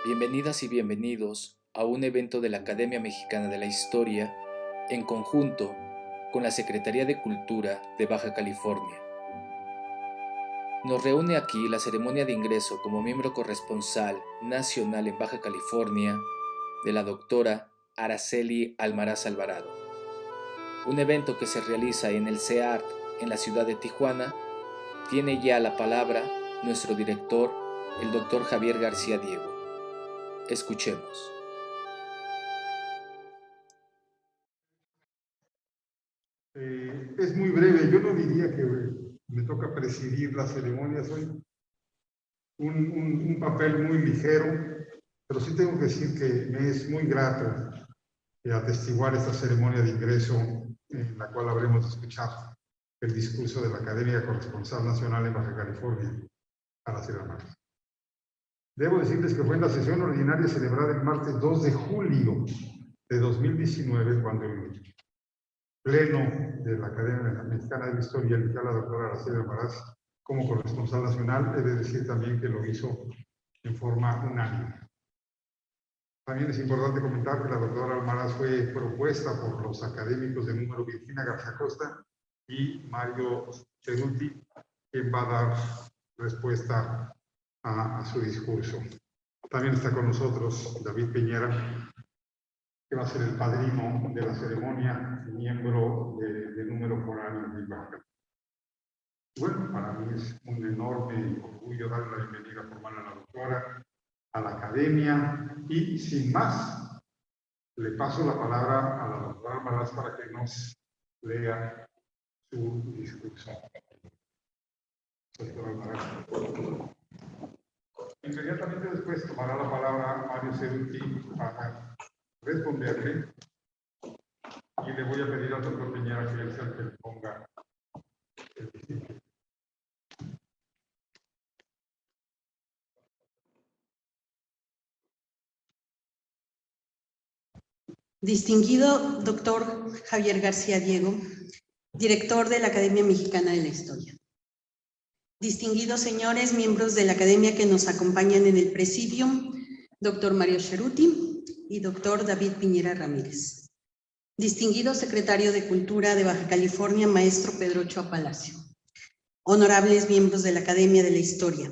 Bienvenidas y bienvenidos a un evento de la Academia Mexicana de la Historia en conjunto con la Secretaría de Cultura de Baja California. Nos reúne aquí la ceremonia de ingreso como miembro corresponsal nacional en Baja California de la doctora Araceli Almaraz Alvarado. Un evento que se realiza en el CEART en la ciudad de Tijuana. Tiene ya la palabra nuestro director, el doctor Javier García Diego. Escuchemos. Es muy breve. Yo no diría que me toca presidir la ceremonia. Soy un papel muy ligero, pero sí tengo que decir que me es muy grato atestiguar esta ceremonia de ingreso en la cual habremos de escuchar el discurso de la Academia Corresponsal Nacional en Baja California, Araceli Almaraz. Debo decirles que fue en la sesión ordinaria celebrada el martes 2 de julio de 2019 cuando el Pleno de la Academia Mexicana de la Historia eligió a la doctora Araceli Almaraz como corresponsal nacional. He de decir también que lo hizo en forma unánime. También es importante comentar que la doctora Almaraz fue propuesta por los académicos de número Virginia García Costa y Mario Ceruti, quien va a dar respuesta a su discurso. También está con nosotros David Piñera, que va a ser el padrino de la ceremonia, miembro de número foráneo de Baja. Bueno, para mí es un enorme orgullo darle la bienvenida formal a la doctora, a la academia, y sin más, le paso la palabra a la doctora Almaraz para que nos lea su discurso. Doctora Almaraz. Inmediatamente después tomará la palabra Mario Ceruti para responderle, y le voy a pedir al doctor Piñera que él sea el que le ponga el discurso. Distinguido doctor Javier García Diego, director de la Academia Mexicana de la Historia. Distinguidos señores, miembros de la Academia que nos acompañan en el presidium, doctor Mario Ceruti y doctor David Piñera Ramírez. Distinguido secretario de Cultura de Baja California, maestro Pedro Ochoa Palacio. Honorables miembros de la Academia de la Historia,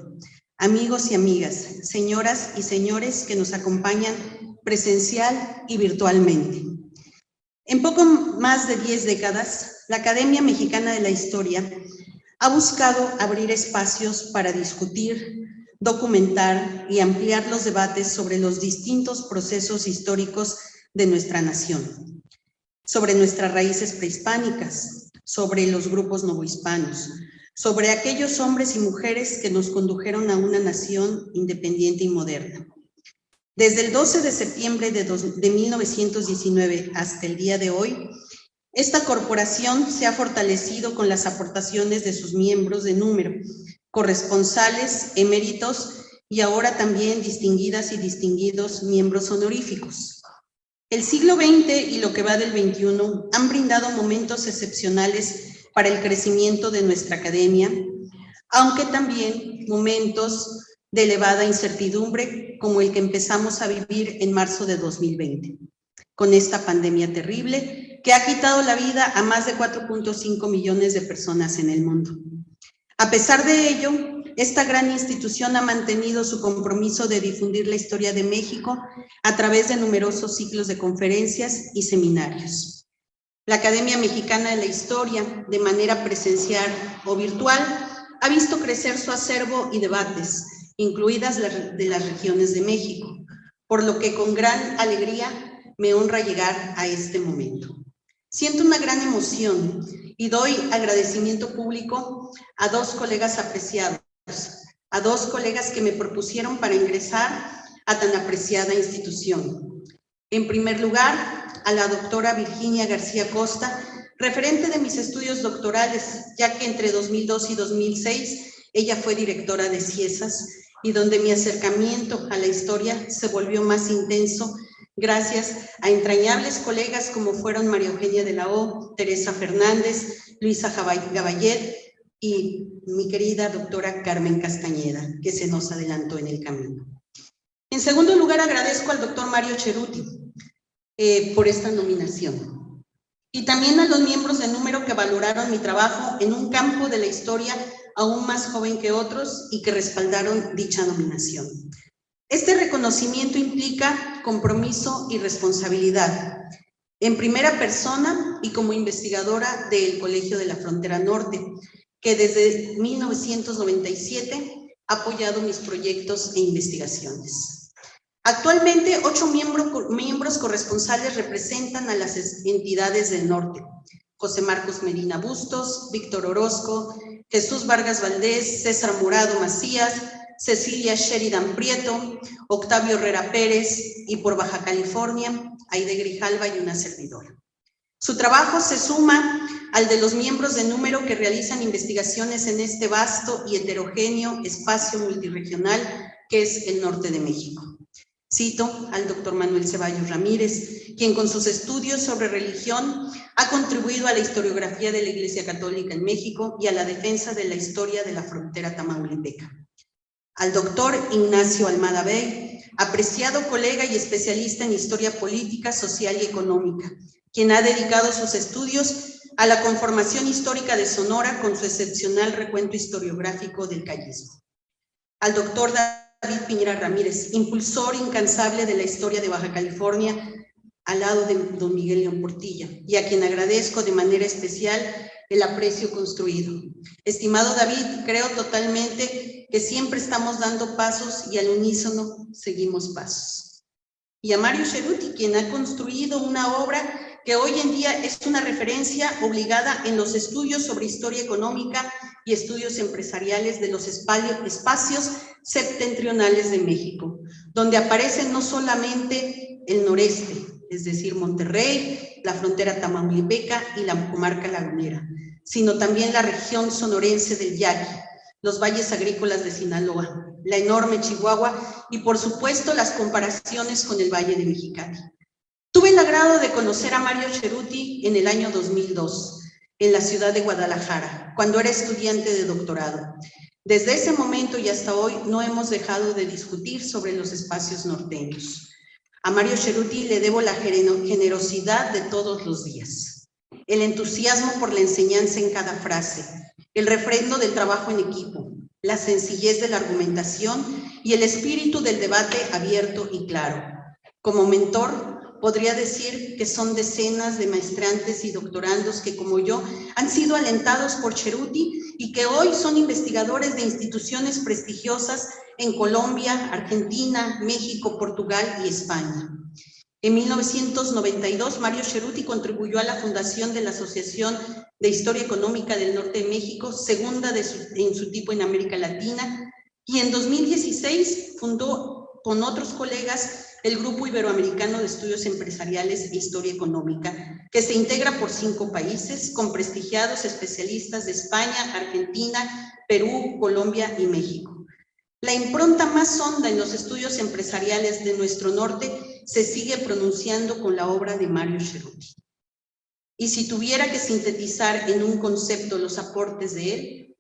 amigos y amigas, señoras y señores que nos acompañan presencial y virtualmente. En poco más de 10 décadas, la Academia Mexicana de la Historia ha buscado abrir espacios para discutir, documentar y ampliar los debates sobre los distintos procesos históricos de nuestra nación, sobre nuestras raíces prehispánicas, sobre los grupos novohispanos, sobre aquellos hombres y mujeres que nos condujeron a una nación independiente y moderna. Desde el 12 de septiembre de 1919 hasta el día de hoy, esta corporación se ha fortalecido con las aportaciones de sus miembros de número, corresponsales, eméritos y ahora también distinguidas y distinguidos miembros honoríficos. El siglo XX y lo que va del XXI han brindado momentos excepcionales para el crecimiento de nuestra academia, aunque también momentos de elevada incertidumbre como el que empezamos a vivir en marzo de 2020, con esta pandemia terrible que ha quitado la vida a más de 4.5 millones de personas en el mundo. A pesar de ello, esta gran institución ha mantenido su compromiso de difundir la historia de México a través de numerosos ciclos de conferencias y seminarios. La Academia Mexicana de la Historia, de manera presencial o virtual, ha visto crecer su acervo y debates, incluidas de las regiones de México, por lo que con gran alegría me honra llegar a este momento. Siento una gran emoción y doy agradecimiento público a dos colegas apreciados, a dos colegas que me propusieron para ingresar a tan apreciada institución. En primer lugar, a la doctora Virginia García Costa, referente de mis estudios doctorales, ya que entre 2002 y 2006 ella fue directora de CIESAS y donde mi acercamiento a la historia se volvió más intenso gracias a entrañables colegas como fueron María Eugenia de la O, Teresa Fernández, Luisa Gabayet y mi querida doctora Carmen Castañeda, que se nos adelantó en el camino. En segundo lugar, agradezco al doctor Mario Cerutti por esta nominación. Y también a los miembros de Número que valoraron mi trabajo en un campo de la historia aún más joven que otros y que respaldaron dicha nominación. Este reconocimiento implica compromiso y responsabilidad, en primera persona y como investigadora del Colegio de la Frontera Norte, que desde 1997 ha apoyado mis proyectos e investigaciones. Actualmente, 8 miembros corresponsales representan a las entidades del norte: José Marcos Medina Bustos, Víctor Orozco, Jesús Vargas Valdés, César Morado Macías, Cecilia Sheridan Prieto, Octavio Herrera Pérez y por Baja California, Aide Grijalva y una servidora. Su trabajo se suma al de los miembros de Número que realizan investigaciones en este vasto y heterogéneo espacio multirregional que es el norte de México. Cito al doctor Manuel Ceballos Ramírez, quien con sus estudios sobre religión ha contribuido a la historiografía de la Iglesia Católica en México y a la defensa de la historia de la frontera tamaulipeca. Al doctor Ignacio Almada Bey, apreciado colega y especialista en historia política, social y económica, quien ha dedicado sus estudios a la conformación histórica de Sonora con su excepcional recuento historiográfico del callismo. Al doctor David Piñera Ramírez, impulsor incansable de la historia de Baja California, al lado de don Miguel León Portilla, y a quien agradezco de manera especial el aprecio construido. Estimado David, creo totalmente que siempre estamos dando pasos y al unísono seguimos pasos. Y a Mario Cerutti, quien ha construido una obra que hoy en día es una referencia obligada en los estudios sobre historia económica y estudios empresariales de los espacios septentrionales de México, donde aparecen no solamente el noreste, es decir, Monterrey, la frontera tamaulipeca y la comarca lagunera, sino también la región sonorense del Yaqui, los valles agrícolas de Sinaloa, la enorme Chihuahua y, por supuesto, las comparaciones con el Valle de Mexicali. Tuve el agrado de conocer a Mario Cerutti en el año 2002, en la ciudad de Guadalajara, cuando era estudiante de doctorado. Desde ese momento y hasta hoy no hemos dejado de discutir sobre los espacios norteños. A Mario Cerutti le debo la generosidad de todos los días, el entusiasmo por la enseñanza en cada frase, el refrendo del trabajo en equipo, la sencillez de la argumentación y el espíritu del debate abierto y claro. Como mentor, podría decir que son decenas de maestrantes y doctorandos que, como yo, han sido alentados por Cerutti y que hoy son investigadores de instituciones prestigiosas en Colombia, Argentina, México, Portugal y España. En 1992, Mario Cerutti contribuyó a la fundación de la Asociación de Historia Económica del Norte de México, segunda en su tipo en América Latina, y en 2016 fundó con otros colegas el Grupo Iberoamericano de Estudios Empresariales e Historia Económica, que se integra por 5 países con prestigiados especialistas de España, Argentina, Perú, Colombia y México. La impronta más honda en los estudios empresariales de nuestro norte se sigue pronunciando con la obra de Mario Cerutti. Y si tuviera que sintetizar en un concepto los aportes de él,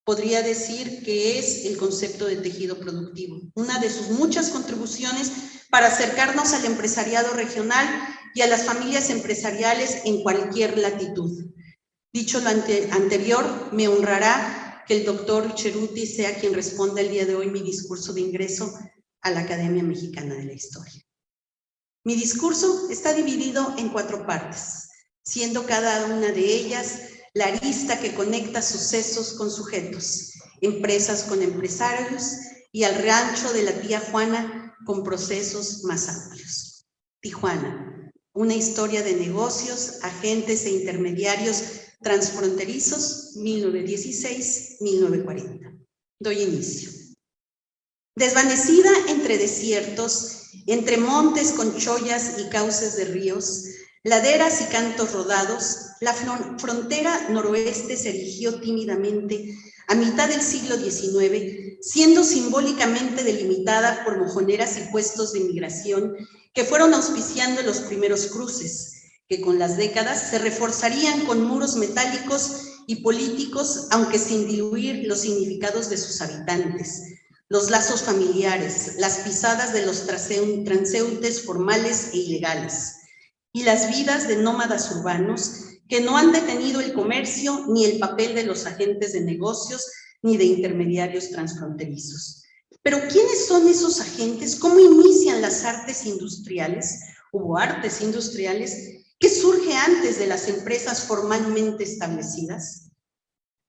podría decir que es el concepto de tejido productivo, una de sus muchas contribuciones para acercarnos al empresariado regional y a las familias empresariales en cualquier latitud. Dicho lo anterior, me honrará que el doctor Cerutti sea quien responda el día de hoy mi discurso de ingreso a la Academia Mexicana de la Historia. Mi discurso está dividido en 4 partes, siendo cada una de ellas la arista que conecta sucesos con sujetos, empresas con empresarios y al rancho de la tía Juana con procesos más amplios. Tijuana, una historia de negocios, agentes e intermediarios transfronterizos, 1916-1940. Doy inicio. Desvanecida entre desiertos, entre montes con chollas y cauces de ríos, laderas y cantos rodados, la frontera noroeste se erigió tímidamente a mitad del siglo XIX, siendo simbólicamente delimitada por mojoneras y puestos de migración que fueron auspiciando los primeros cruces, que con las décadas se reforzarían con muros metálicos y políticos, aunque sin diluir los significados de sus habitantes, los lazos familiares, las pisadas de los transeúntes formales e ilegales, y las vidas de nómadas urbanos que no han detenido el comercio ni el papel de los agentes de negocios ni de intermediarios transfronterizos. Pero ¿quiénes son esos agentes? ¿Cómo inician las artes industriales? ¿Hubo artes industriales? ¿Qué surge antes de las empresas formalmente establecidas?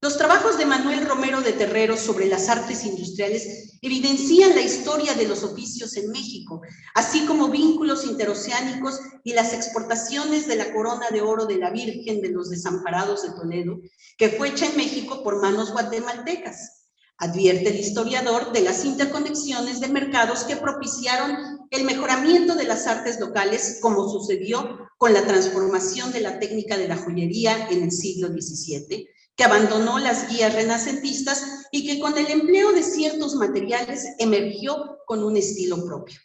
Los trabajos de Manuel Romero de Terrero sobre las artes industriales evidencian la historia de los oficios en México, así como vínculos interoceánicos y las exportaciones de la corona de oro de la Virgen de los Desamparados de Toledo, que fue hecha en México por manos guatemaltecas. Advierte el historiador de las interconexiones de mercados que propiciaron el mejoramiento de las artes locales, como sucedió con la transformación de la técnica de la joyería en el siglo XVII, que abandonó las guías renacentistas y que con el empleo de ciertos materiales emergió con un estilo propio.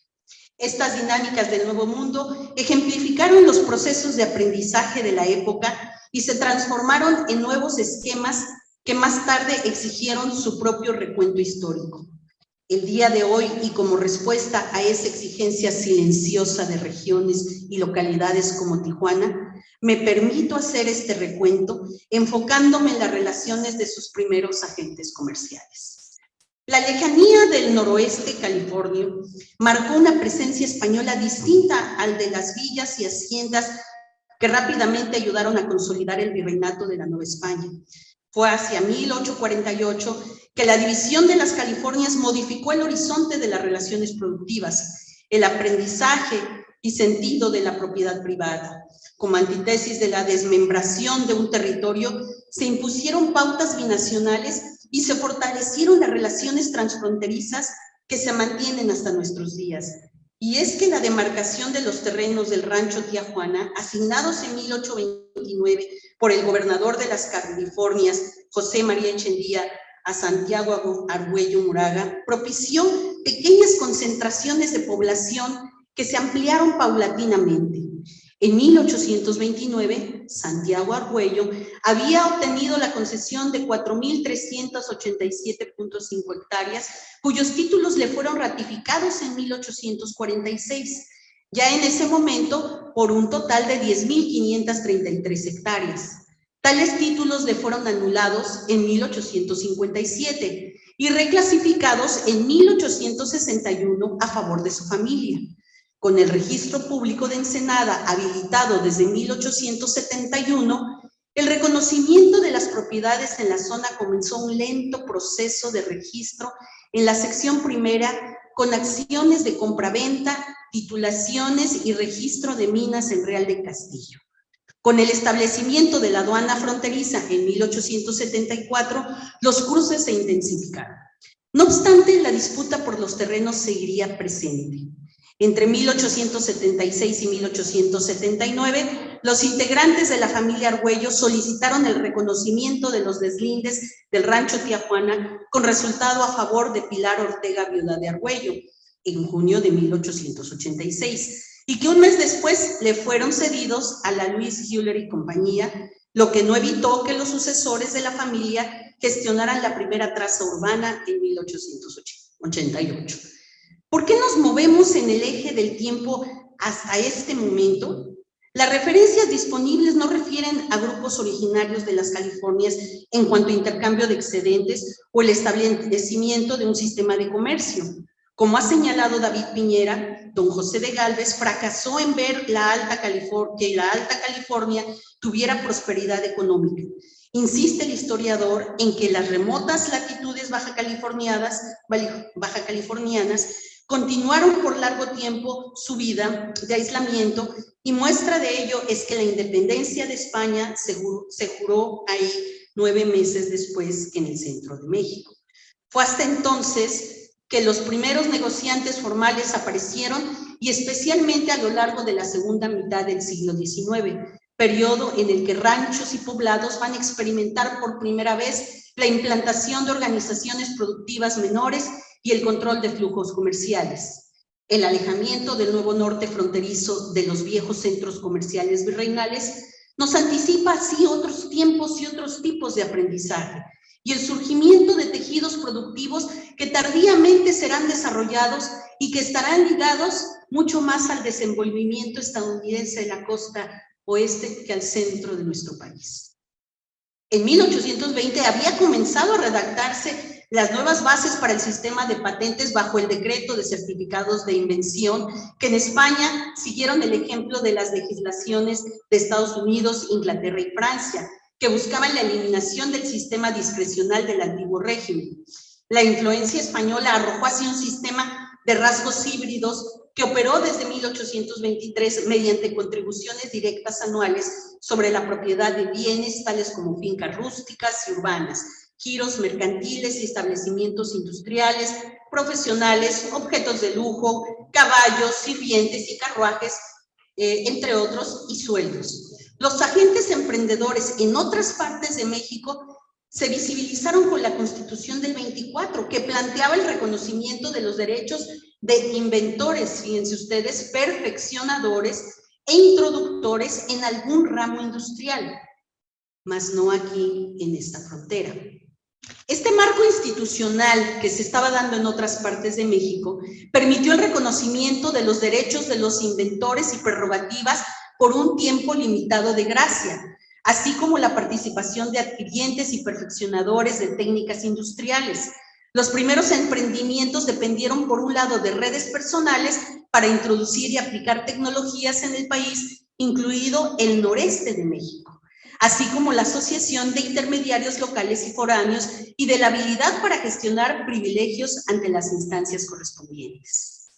Estas dinámicas del Nuevo Mundo ejemplificaron los procesos de aprendizaje de la época y se transformaron en nuevos esquemas que más tarde exigieron su propio recuento histórico. El día de hoy, y como respuesta a esa exigencia silenciosa de regiones y localidades como Tijuana, me permito hacer este recuento enfocándome en las relaciones de sus primeros agentes comerciales. La lejanía del noroeste californio marcó una presencia española distinta al de las villas y haciendas que rápidamente ayudaron a consolidar el virreinato de la Nueva España. Fue hacia 1848 que la división de las Californias modificó el horizonte de las relaciones productivas, el aprendizaje y sentido de la propiedad privada. Como antítesis de la desmembración de un territorio, se impusieron pautas binacionales y se fortalecieron las relaciones transfronterizas que se mantienen hasta nuestros días. Y es que la demarcación de los terrenos del rancho Tía Juana, asignados en 1829 por el gobernador de las Californias, José María Echeandía, a Santiago Argüello Moraga, propició pequeñas concentraciones de población que se ampliaron paulatinamente. En 1829, Santiago Argüello había obtenido la concesión de 4.387.5 hectáreas, cuyos títulos le fueron ratificados en 1846, ya en ese momento por un total de 10.533 hectáreas. Tales títulos le fueron anulados en 1857 y reclasificados en 1861 a favor de su familia. Con el registro público de Ensenada habilitado desde 1871, el reconocimiento de las propiedades en la zona comenzó un lento proceso de registro en la sección primera con acciones de compraventa, titulaciones y registro de minas en Real de Castillo. Con el establecimiento de la aduana fronteriza en 1874, los cruces se intensificaron. No obstante, la disputa por los terrenos seguiría presente. Entre 1876 y 1879, los integrantes de la familia Argüello solicitaron el reconocimiento de los deslindes del rancho Tía Juana con resultado a favor de Pilar Ortega, viuda de Argüello, en junio de 1886, y que un mes después le fueron cedidos a la Louis Hewlett y compañía, lo que no evitó que los sucesores de la familia gestionaran la primera traza urbana en 1888. ¿Por qué nos movemos en el eje del tiempo hasta este momento? Las referencias disponibles no refieren a grupos originarios de las Californias en cuanto a intercambio de excedentes o el establecimiento de un sistema de comercio. Como ha señalado David Piñera, don José de Gálvez fracasó en ver que la Alta California tuviera prosperidad económica. Insiste el historiador en que las remotas latitudes bajacalifornianas continuaron por largo tiempo su vida de aislamiento, y muestra de ello es que la independencia de España se juró ahí 9 meses después que en el centro de México. Fue hasta entonces que los primeros negociantes formales aparecieron, y especialmente a lo largo de la segunda mitad del siglo XIX, periodo en el que ranchos y poblados van a experimentar por primera vez la implantación de organizaciones productivas menores y el control de flujos comerciales. El alejamiento del nuevo norte fronterizo de los viejos centros comerciales virreinales nos anticipa así otros tiempos y otros tipos de aprendizaje, y el surgimiento de tejidos productivos que tardíamente serán desarrollados y que estarán ligados mucho más al desenvolvimiento estadounidense de la costa oeste que al centro de nuestro país. En 1820 había comenzado a redactarse las nuevas bases para el sistema de patentes bajo el decreto de certificados de invención, que en España siguieron el ejemplo de las legislaciones de Estados Unidos, Inglaterra y Francia, que buscaban la eliminación del sistema discrecional del antiguo régimen. La influencia española arrojó así un sistema de rasgos híbridos que operó desde 1823 mediante contribuciones directas anuales sobre la propiedad de bienes tales como fincas rústicas y urbanas, giros mercantiles y establecimientos industriales, profesionales, objetos de lujo, caballos, sirvientes y carruajes, entre otros, y sueldos. Los agentes emprendedores en otras partes de México se visibilizaron con la Constitución del 24, que planteaba el reconocimiento de los derechos de inventores, fíjense ustedes, perfeccionadores e introductores en algún ramo industrial, mas no aquí en esta frontera. Este marco institucional que se estaba dando en otras partes de México permitió el reconocimiento de los derechos de los inventores y prerrogativas por un tiempo limitado de gracia, así como la participación de adquirientes y perfeccionadores de técnicas industriales. Los primeros emprendimientos dependieron, por un lado, de redes personales para introducir y aplicar tecnologías en el país, incluido el noreste de México, así como la asociación de intermediarios locales y foráneos y de la habilidad para gestionar privilegios ante las instancias correspondientes.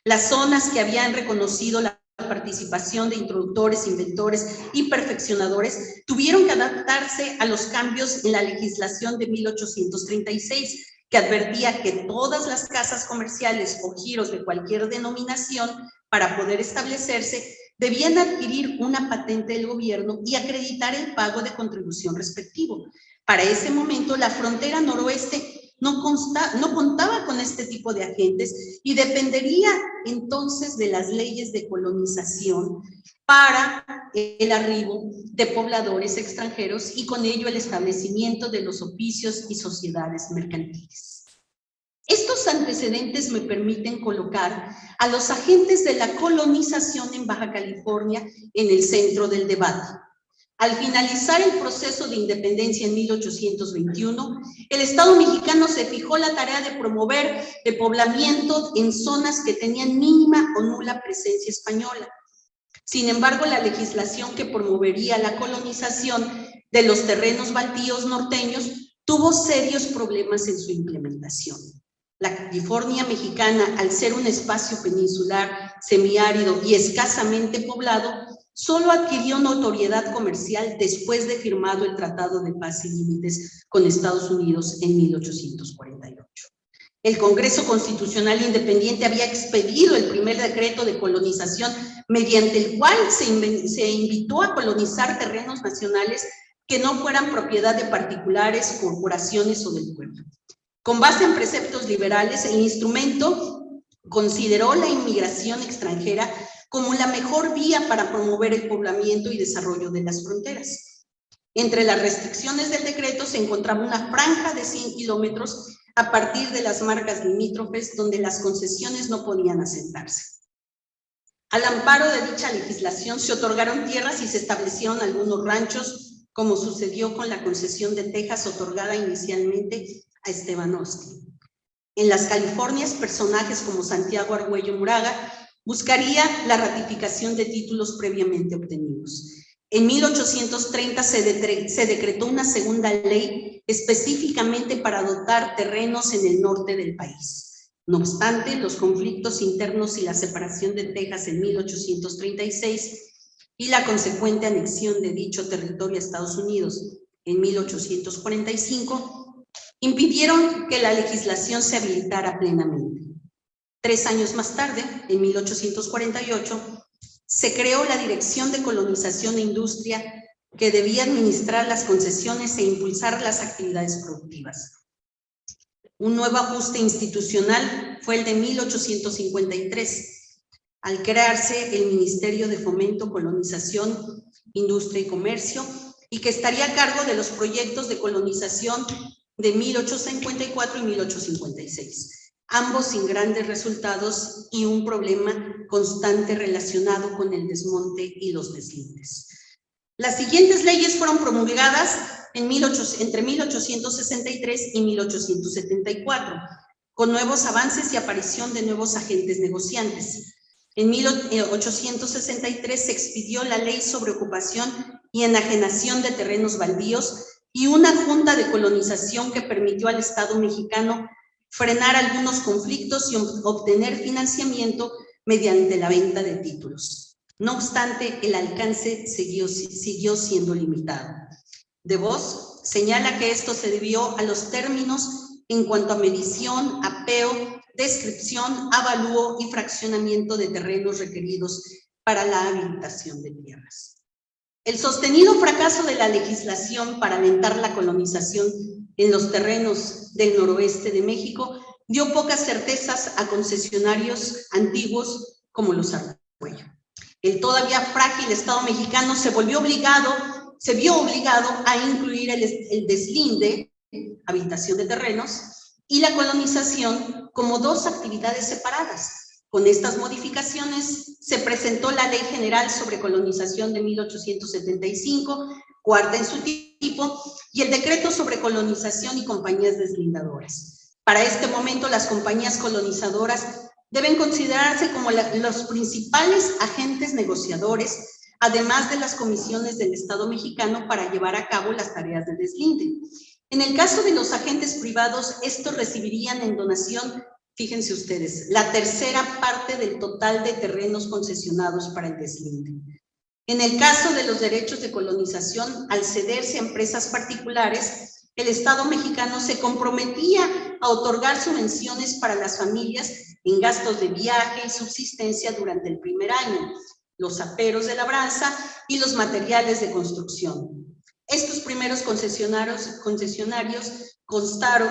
Las zonas que habían reconocido la participación de introductores, inventores y perfeccionadores tuvieron que adaptarse a los cambios en la legislación de 1836, que advertía que todas las casas comerciales o giros de cualquier denominación, para poder establecerse, debían adquirir una patente del gobierno y acreditar el pago de contribución respectivo. Para ese momento, la frontera noroeste no contaba con este tipo de agentes y dependería entonces de las leyes de colonización para el arribo de pobladores extranjeros y con ello el establecimiento de los oficios y sociedades mercantiles. Estos antecedentes me permiten colocar a los agentes de la colonización en Baja California en el centro del debate. Al finalizar el proceso de independencia en 1821, el Estado mexicano se fijó la tarea de promover el poblamiento en zonas que tenían mínima o nula presencia española. Sin embargo, la legislación que promovería la colonización de los terrenos baldíos norteños tuvo serios problemas en su implementación. La California mexicana, al ser un espacio peninsular, semiárido y escasamente poblado, solo adquirió notoriedad comercial después de firmado el Tratado de Paz y Límites con Estados Unidos en 1848. El Congreso Constitucional Independiente había expedido el primer decreto de colonización, mediante el cual se invitó a colonizar terrenos nacionales que no fueran propiedad de particulares, corporaciones o del pueblo. Con base en preceptos liberales, el instrumento consideró la inmigración extranjera como la mejor vía para promover el poblamiento y desarrollo de las fronteras. Entre las restricciones del decreto se encontraba una franja de 100 kilómetros a partir de las marcas limítrofes donde las concesiones no podían asentarse. Al amparo de dicha legislación se otorgaron tierras y se establecieron algunos ranchos, como sucedió con la concesión de Texas otorgada inicialmente a Esteban Austin. En las Californias, personajes como Santiago Argüello Moraga buscaría la ratificación de títulos previamente obtenidos. En 1830 se decretó una segunda ley específicamente para dotar terrenos en el norte del país. No obstante, los conflictos internos y la separación de Texas en 1836 y la consecuente anexión de dicho territorio a Estados Unidos en 1845 impidieron que la legislación se habilitara plenamente. 3 años más tarde, en 1848, se creó la Dirección de Colonización e Industria, que debía administrar las concesiones e impulsar las actividades productivas. Un nuevo ajuste institucional fue el de 1853, al crearse el Ministerio de Fomento, Colonización, Industria y Comercio, y que estaría a cargo de los proyectos de colonización de 1854 y 1856, ambos sin grandes resultados y un problema constante relacionado con el desmonte y los deslindes. Las siguientes leyes fueron promulgadas entre 1863 y 1874, con nuevos avances y aparición de nuevos agentes negociantes. En 1863 se expidió la Ley sobre Ocupación y Enajenación de Terrenos Baldíos y una junta de colonización que permitió al Estado mexicano frenar algunos conflictos y obtener financiamiento mediante la venta de títulos. No obstante, el alcance siguió siendo limitado. De Vos señala que esto se debió a los términos en cuanto a medición, apeo, descripción, avalúo y fraccionamiento de terrenos requeridos para la habilitación de tierras. El sostenido fracaso de la legislación para alentar la colonización en los terrenos del noroeste de México dio pocas certezas a concesionarios antiguos como los Argüello. El todavía frágil Estado mexicano se vio obligado a incluir el deslinde, habilitación de terrenos, y la colonización como dos actividades separadas. Con estas modificaciones se presentó la Ley General sobre Colonización de 1875, cuarta en su tipo, y el Decreto sobre Colonización y Compañías Deslindadoras. Para este momento, las compañías colonizadoras deben considerarse como los principales agentes negociadores, además de las comisiones del Estado mexicano para llevar a cabo las tareas de deslinde. En el caso de los agentes privados, estos recibirían en donación, fíjense ustedes, la tercera parte del total de terrenos concesionados para el deslinde. En el caso de los derechos de colonización, al cederse a empresas particulares, el Estado mexicano se comprometía a otorgar subvenciones para las familias en gastos de viaje y subsistencia durante el primer año, los aperos de labranza y los materiales de construcción. Estos primeros concesionarios constaron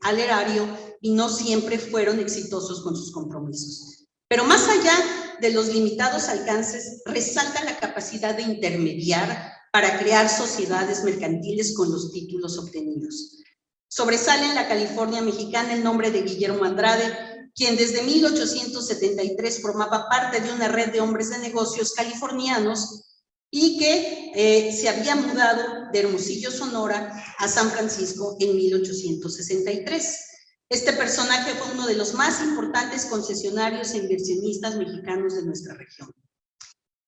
al erario y no siempre fueron exitosos con sus compromisos. Pero más allá de los limitados alcances, resalta la capacidad de intermediar para crear sociedades mercantiles con los títulos obtenidos. Sobresale en la California mexicana el nombre de Guillermo Andrade, quien desde 1873 formaba parte de una red de hombres de negocios californianos y que se había mudado de Hermosillo, Sonora, a San Francisco en 1863. Este personaje fue uno de los más importantes concesionarios e inversionistas mexicanos de nuestra región.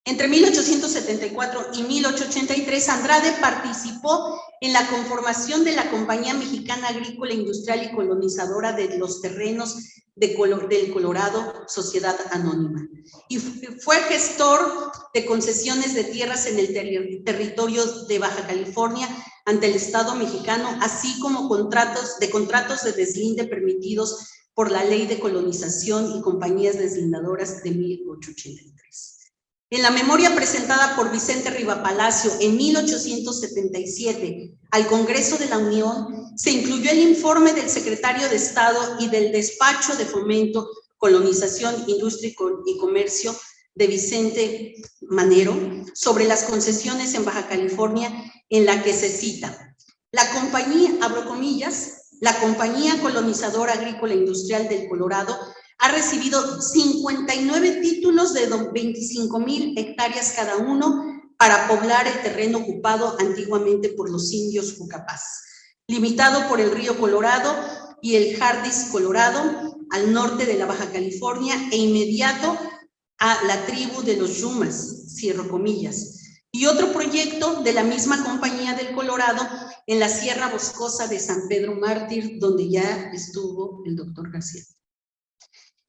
Entre 1874 y 1883, Andrade participó en la conformación de la Compañía Mexicana Agrícola, Industrial y Colonizadora de los Terrenos del Colorado, Sociedad Anónima, y fue gestor de concesiones de tierras en el territorio de Baja California ante el Estado mexicano, así como contratos de deslinde permitidos por la Ley de Colonización y Compañías Deslindadoras de 1883. En la memoria presentada por Vicente Riva Palacio en 1877 al Congreso de la Unión, se incluyó el informe del secretario de Estado y del Despacho de Fomento, Colonización, Industria y Comercio de Vicente Manero sobre las concesiones en Baja California, en la que se cita: la compañía, abro comillas, la Compañía Colonizadora Agrícola Industrial del Colorado ha recibido 59 títulos de 25,000 hectáreas cada uno para poblar el terreno ocupado antiguamente por los indios Jucapás, limitado por el río Colorado y el Jardis Colorado al norte de la Baja California e inmediato a la tribu de los Yumas, cierro comillas, y otro proyecto de la misma Compañía del Colorado en la Sierra Boscosa de San Pedro Mártir, donde ya estuvo el doctor García.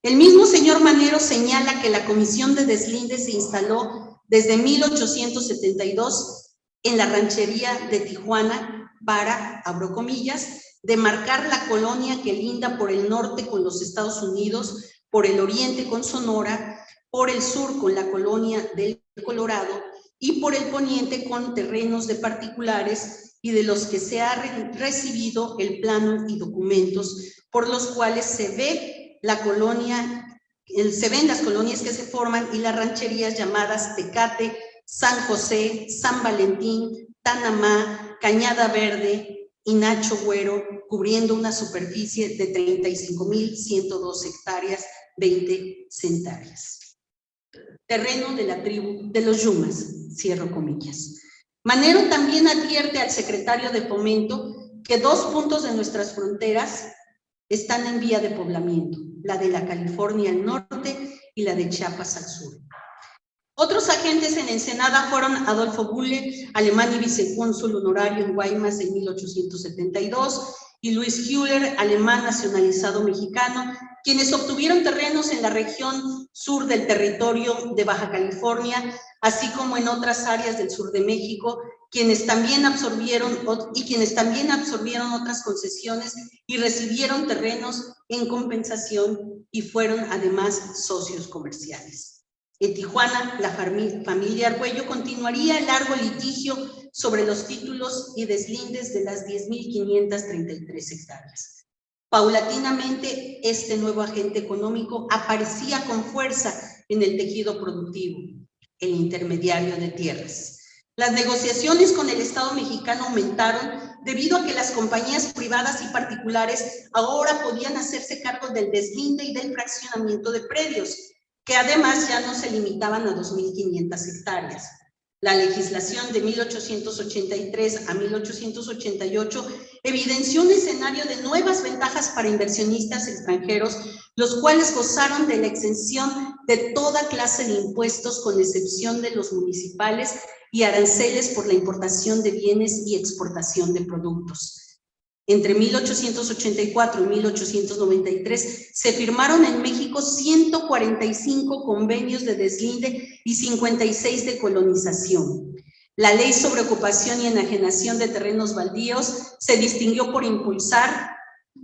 El mismo señor Manero señala que la Comisión de Deslinde se instaló desde 1872 en la ranchería de Tijuana para, abro comillas, demarcar la colonia que linda por el norte con los Estados Unidos, por el oriente con Sonora, por el sur con la colonia del Colorado y por el poniente con terrenos de particulares y de los que se ha recibido el plano y documentos por los cuales se ven las colonias que se forman y las rancherías llamadas Tecate, San José, San Valentín, Tanamá, Cañada Verde, y Nacho Güero, cubriendo una superficie de 35.102 hectáreas, 20 centarias. Terreno de la tribu de los Yumas, cierro comillas. Manero también advierte al secretario de Fomento que 2 puntos de nuestras fronteras están en vía de poblamiento, la de la California al norte y la de Chiapas al sur. Otros agentes en Ensenada fueron Adolfo Bulle, alemán y vicecónsul honorario en Guaymas en 1872, y Luis Hüller, alemán nacionalizado mexicano, quienes obtuvieron terrenos en la región sur del territorio de Baja California, así como en otras áreas del sur de México, quienes también absorbieron otras concesiones y recibieron terrenos en compensación y fueron además socios comerciales. En Tijuana, la familia Argüello continuaría el largo litigio sobre los títulos y deslindes de las 10.533 hectáreas. Paulatinamente, este nuevo agente económico aparecía con fuerza en el tejido productivo, el intermediario de tierras. Las negociaciones con el Estado mexicano aumentaron debido a que las compañías privadas y particulares ahora podían hacerse cargo del deslinde y del fraccionamiento de predios, que además ya no se limitaban a 2.500 hectáreas. La legislación de 1883 a 1888 evidenció un escenario de nuevas ventajas para inversionistas extranjeros, los cuales gozaron de la exención de toda clase de impuestos, con excepción de los municipales, y aranceles por la importación de bienes y exportación de productos. Entre 1884 y 1893 se firmaron en México 145 convenios de deslinde y 56 de colonización. La ley sobre ocupación y enajenación de terrenos baldíos se distinguió por impulsar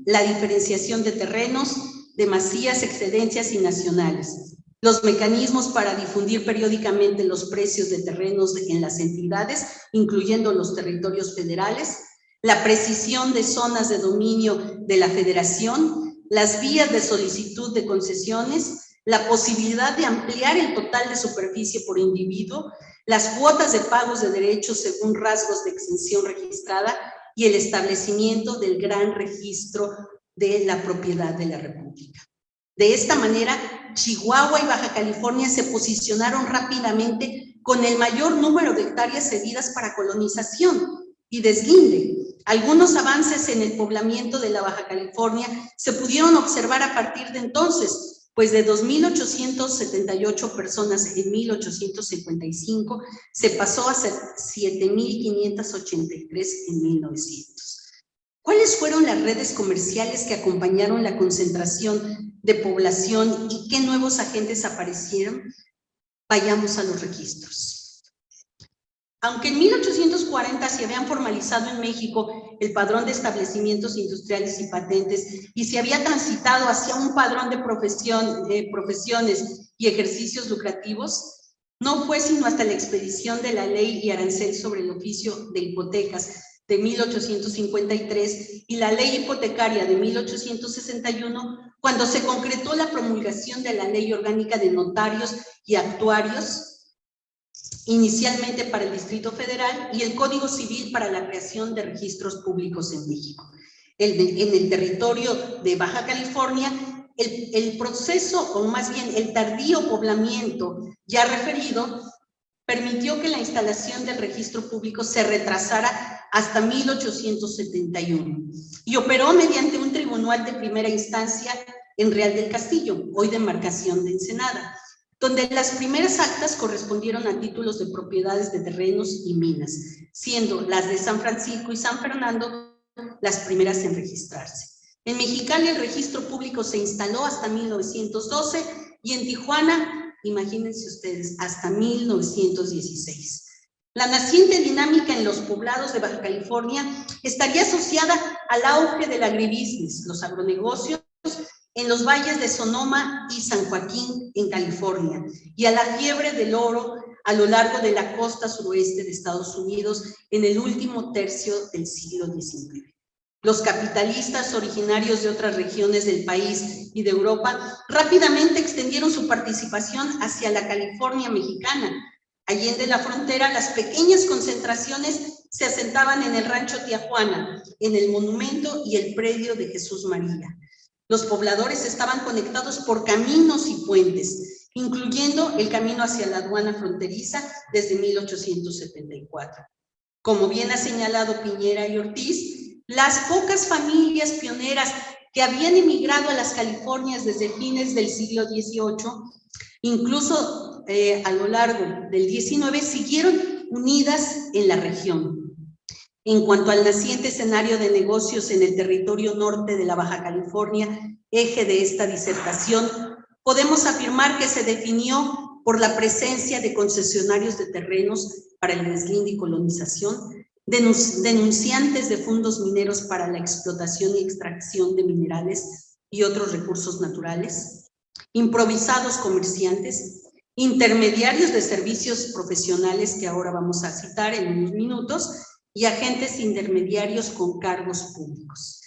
la diferenciación de terrenos, demasías, excedencias y nacionales. Los mecanismos para difundir periódicamente los precios de terrenos en las entidades, incluyendo los territorios federales, la precisión de zonas de dominio de la federación, las vías de solicitud de concesiones, la posibilidad de ampliar el total de superficie por individuo, las cuotas de pagos de derechos según rasgos de exención registrada y el establecimiento del gran registro de la propiedad de la República. De esta manera, Chihuahua y Baja California se posicionaron rápidamente con el mayor número de hectáreas cedidas para colonización y deslinde. Algunos avances en el poblamiento de la Baja California se pudieron observar a partir de entonces, pues de 2.878 personas en 1855 se pasó a 7.583 en 1900. ¿Cuáles fueron las redes comerciales que acompañaron la concentración de población y qué nuevos agentes aparecieron? Vayamos a los registros. Aunque en 1840 se habían formalizado en México el padrón de establecimientos industriales y patentes y se había transitado hacia un padrón de profesiones y ejercicios lucrativos, no fue sino hasta la expedición de la ley y arancel sobre el oficio de hipotecas de 1853 y la ley hipotecaria de 1861, cuando se concretó la promulgación de la Ley Orgánica de Notarios y Actuarios, inicialmente para el Distrito Federal, y el Código Civil para la creación de registros públicos en México. En el territorio de Baja California, el proceso, o más bien el tardío poblamiento ya referido, permitió que la instalación del registro público se retrasara hasta 1871 y operó mediante un tribunal de primera instancia en Real del Castillo, hoy demarcación de Ensenada, donde las primeras actas correspondieron a títulos de propiedades de terrenos y minas, siendo las de San Francisco y San Fernando las primeras en registrarse. En Mexicali el registro público se instaló hasta 1912 y en Tijuana, imagínense ustedes, hasta 1916. La naciente dinámica en los poblados de Baja California estaría asociada al auge del agribusiness, los agronegocios, en los valles de Sonoma y San Joaquín, en California, y a la fiebre del oro a lo largo de la costa suroeste de Estados Unidos en el último tercio del siglo XIX. Los capitalistas originarios de otras regiones del país y de Europa rápidamente extendieron su participación hacia la California mexicana. Allende la frontera, las pequeñas concentraciones se asentaban en el rancho Tía Juana, en el monumento y el predio de Jesús María. Los pobladores estaban conectados por caminos y puentes, incluyendo el camino hacia la aduana fronteriza desde 1874. Como bien ha señalado Piñera y Ortiz, las pocas familias pioneras que habían emigrado a las Californias desde fines del siglo XVIII, incluso a lo largo del XIX, siguieron unidas en la región. En cuanto al naciente escenario de negocios en el territorio norte de la Baja California, eje de esta disertación, podemos afirmar que se definió por la presencia de concesionarios de terrenos para el deslinde y colonización, denunciantes de fondos mineros para la explotación y extracción de minerales y otros recursos naturales, improvisados comerciantes, intermediarios de servicios profesionales que ahora vamos a citar en unos minutos, y agentes intermediarios con cargos públicos.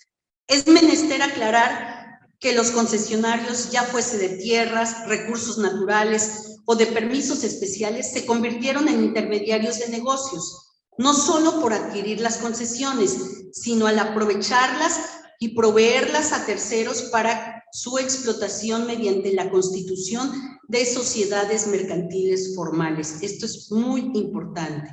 Es menester aclarar que los concesionarios, ya fuese de tierras, recursos naturales o de permisos especiales, se convirtieron en intermediarios de negocios, no solo por adquirir las concesiones, sino al aprovecharlas y proveerlas a terceros para su explotación mediante la constitución de sociedades mercantiles formales. Esto es muy importante.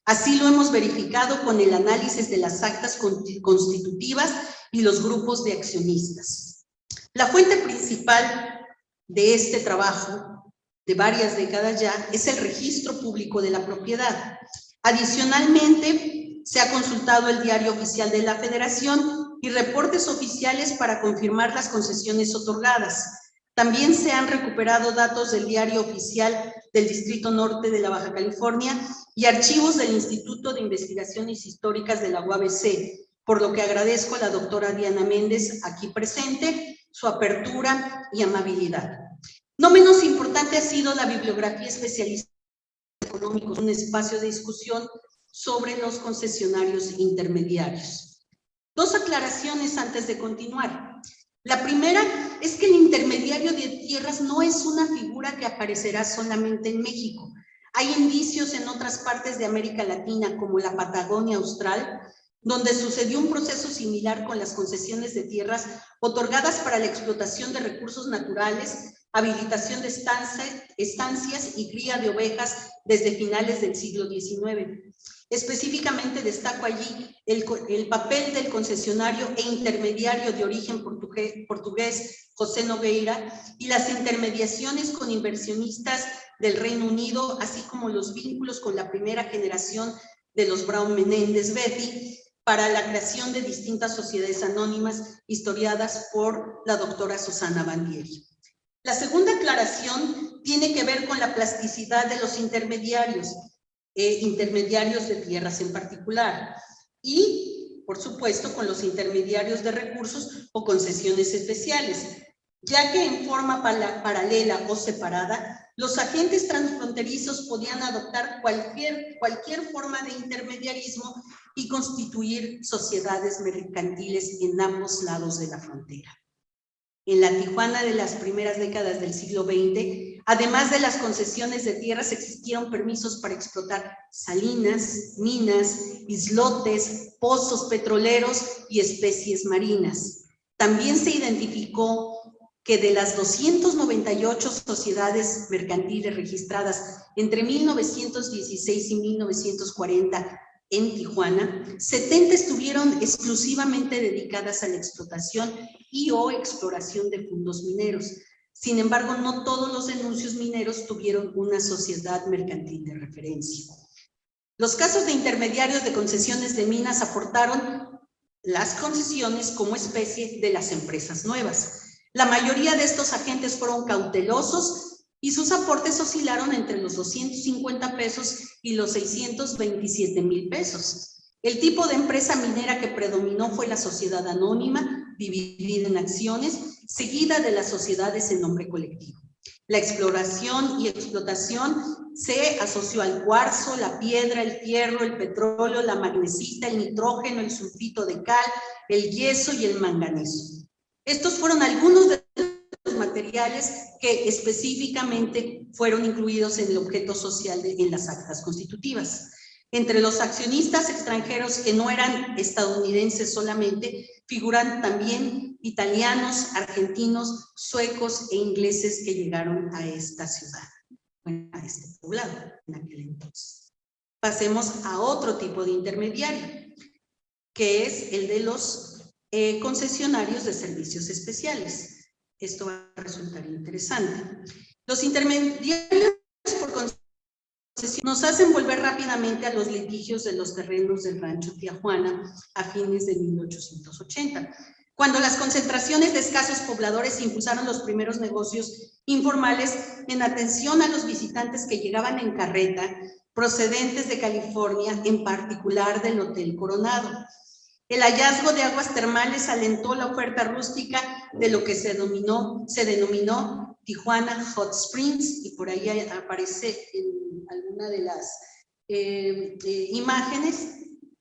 Así lo hemos verificado con el análisis de las actas constitutivas y los grupos de accionistas. La fuente principal de este trabajo, de varias décadas ya, es el registro público de la propiedad. Adicionalmente, se ha consultado el Diario Oficial de la Federación y reportes oficiales para confirmar las concesiones otorgadas. También se han recuperado datos del Diario Oficial del Distrito Norte de la Baja California y archivos del Instituto de Investigaciones Históricas de la UABC, por lo que agradezco a la doctora Diana Méndez, aquí presente, su apertura y amabilidad. No menos importante ha sido la bibliografía especializada en económicos, un espacio de discusión sobre los concesionarios intermediarios. Dos aclaraciones antes de continuar. La primera es que el intermediario de tierras no es una figura que aparecerá solamente en México. Hay indicios en otras partes de América Latina, como la Patagonia Austral, donde sucedió un proceso similar con las concesiones de tierras otorgadas para la explotación de recursos naturales, habilitación de estancias y cría de ovejas desde finales del siglo XIX. Específicamente destaco allí el papel del concesionario e intermediario de origen portugués José Nogueira y las intermediaciones con inversionistas del Reino Unido, así como los vínculos con la primera generación de los Brown Menéndez Betty para la creación de distintas sociedades anónimas historiadas por la doctora Susana Bandieri. La segunda aclaración tiene que ver con la plasticidad de los intermediarios de tierras en particular, y, por supuesto, con los intermediarios de recursos o concesiones especiales, ya que en forma paralela o separada, los agentes transfronterizos podían adoptar cualquier forma de intermediarismo y constituir sociedades mercantiles en ambos lados de la frontera. En la Tijuana de las primeras décadas del siglo XX, además de las concesiones de tierras, existieron permisos para explotar salinas, minas, islotes, pozos petroleros y especies marinas. También se identificó que de las 298 sociedades mercantiles registradas entre 1916 y 1940 en Tijuana, 70 estuvieron exclusivamente dedicadas a la explotación y o exploración de fondos mineros. Sin embargo, no todos los denuncios mineros tuvieron una sociedad mercantil de referencia. Los casos de intermediarios de concesiones de minas aportaron las concesiones como especie de las empresas nuevas. La mayoría de estos agentes fueron cautelosos y sus aportes oscilaron entre los 250 pesos y los 627,000 pesos. El tipo de empresa minera que predominó fue la sociedad anónima, dividida en acciones, seguida de las sociedades en nombre colectivo. La exploración y explotación se asoció al cuarzo, la piedra, el fierro, el petróleo, la magnesita, el nitrógeno, el sulfito de cal, el yeso y el manganeso. Estos fueron algunos de los materiales que específicamente fueron incluidos en el objeto social en las actas constitutivas. Entre los accionistas extranjeros que no eran estadounidenses solamente, figuran también italianos, argentinos, suecos e ingleses que llegaron a esta ciudad, bueno, a este poblado en aquel entonces. Pasemos a otro tipo de intermediario, que es el de los concesionarios de servicios especiales. Esto va a resultar interesante. Los intermediarios por concesión nos hacen volver rápidamente a los litigios de los terrenos del rancho Tijuana a fines de 1880, cuando las concentraciones de escasos pobladores impulsaron los primeros negocios informales en atención a los visitantes que llegaban en carreta procedentes de California, en particular del Hotel Coronado. El hallazgo de aguas termales alentó la oferta rústica de lo que se denominó Tijuana Hot Springs, y por ahí aparece en alguna de las imágenes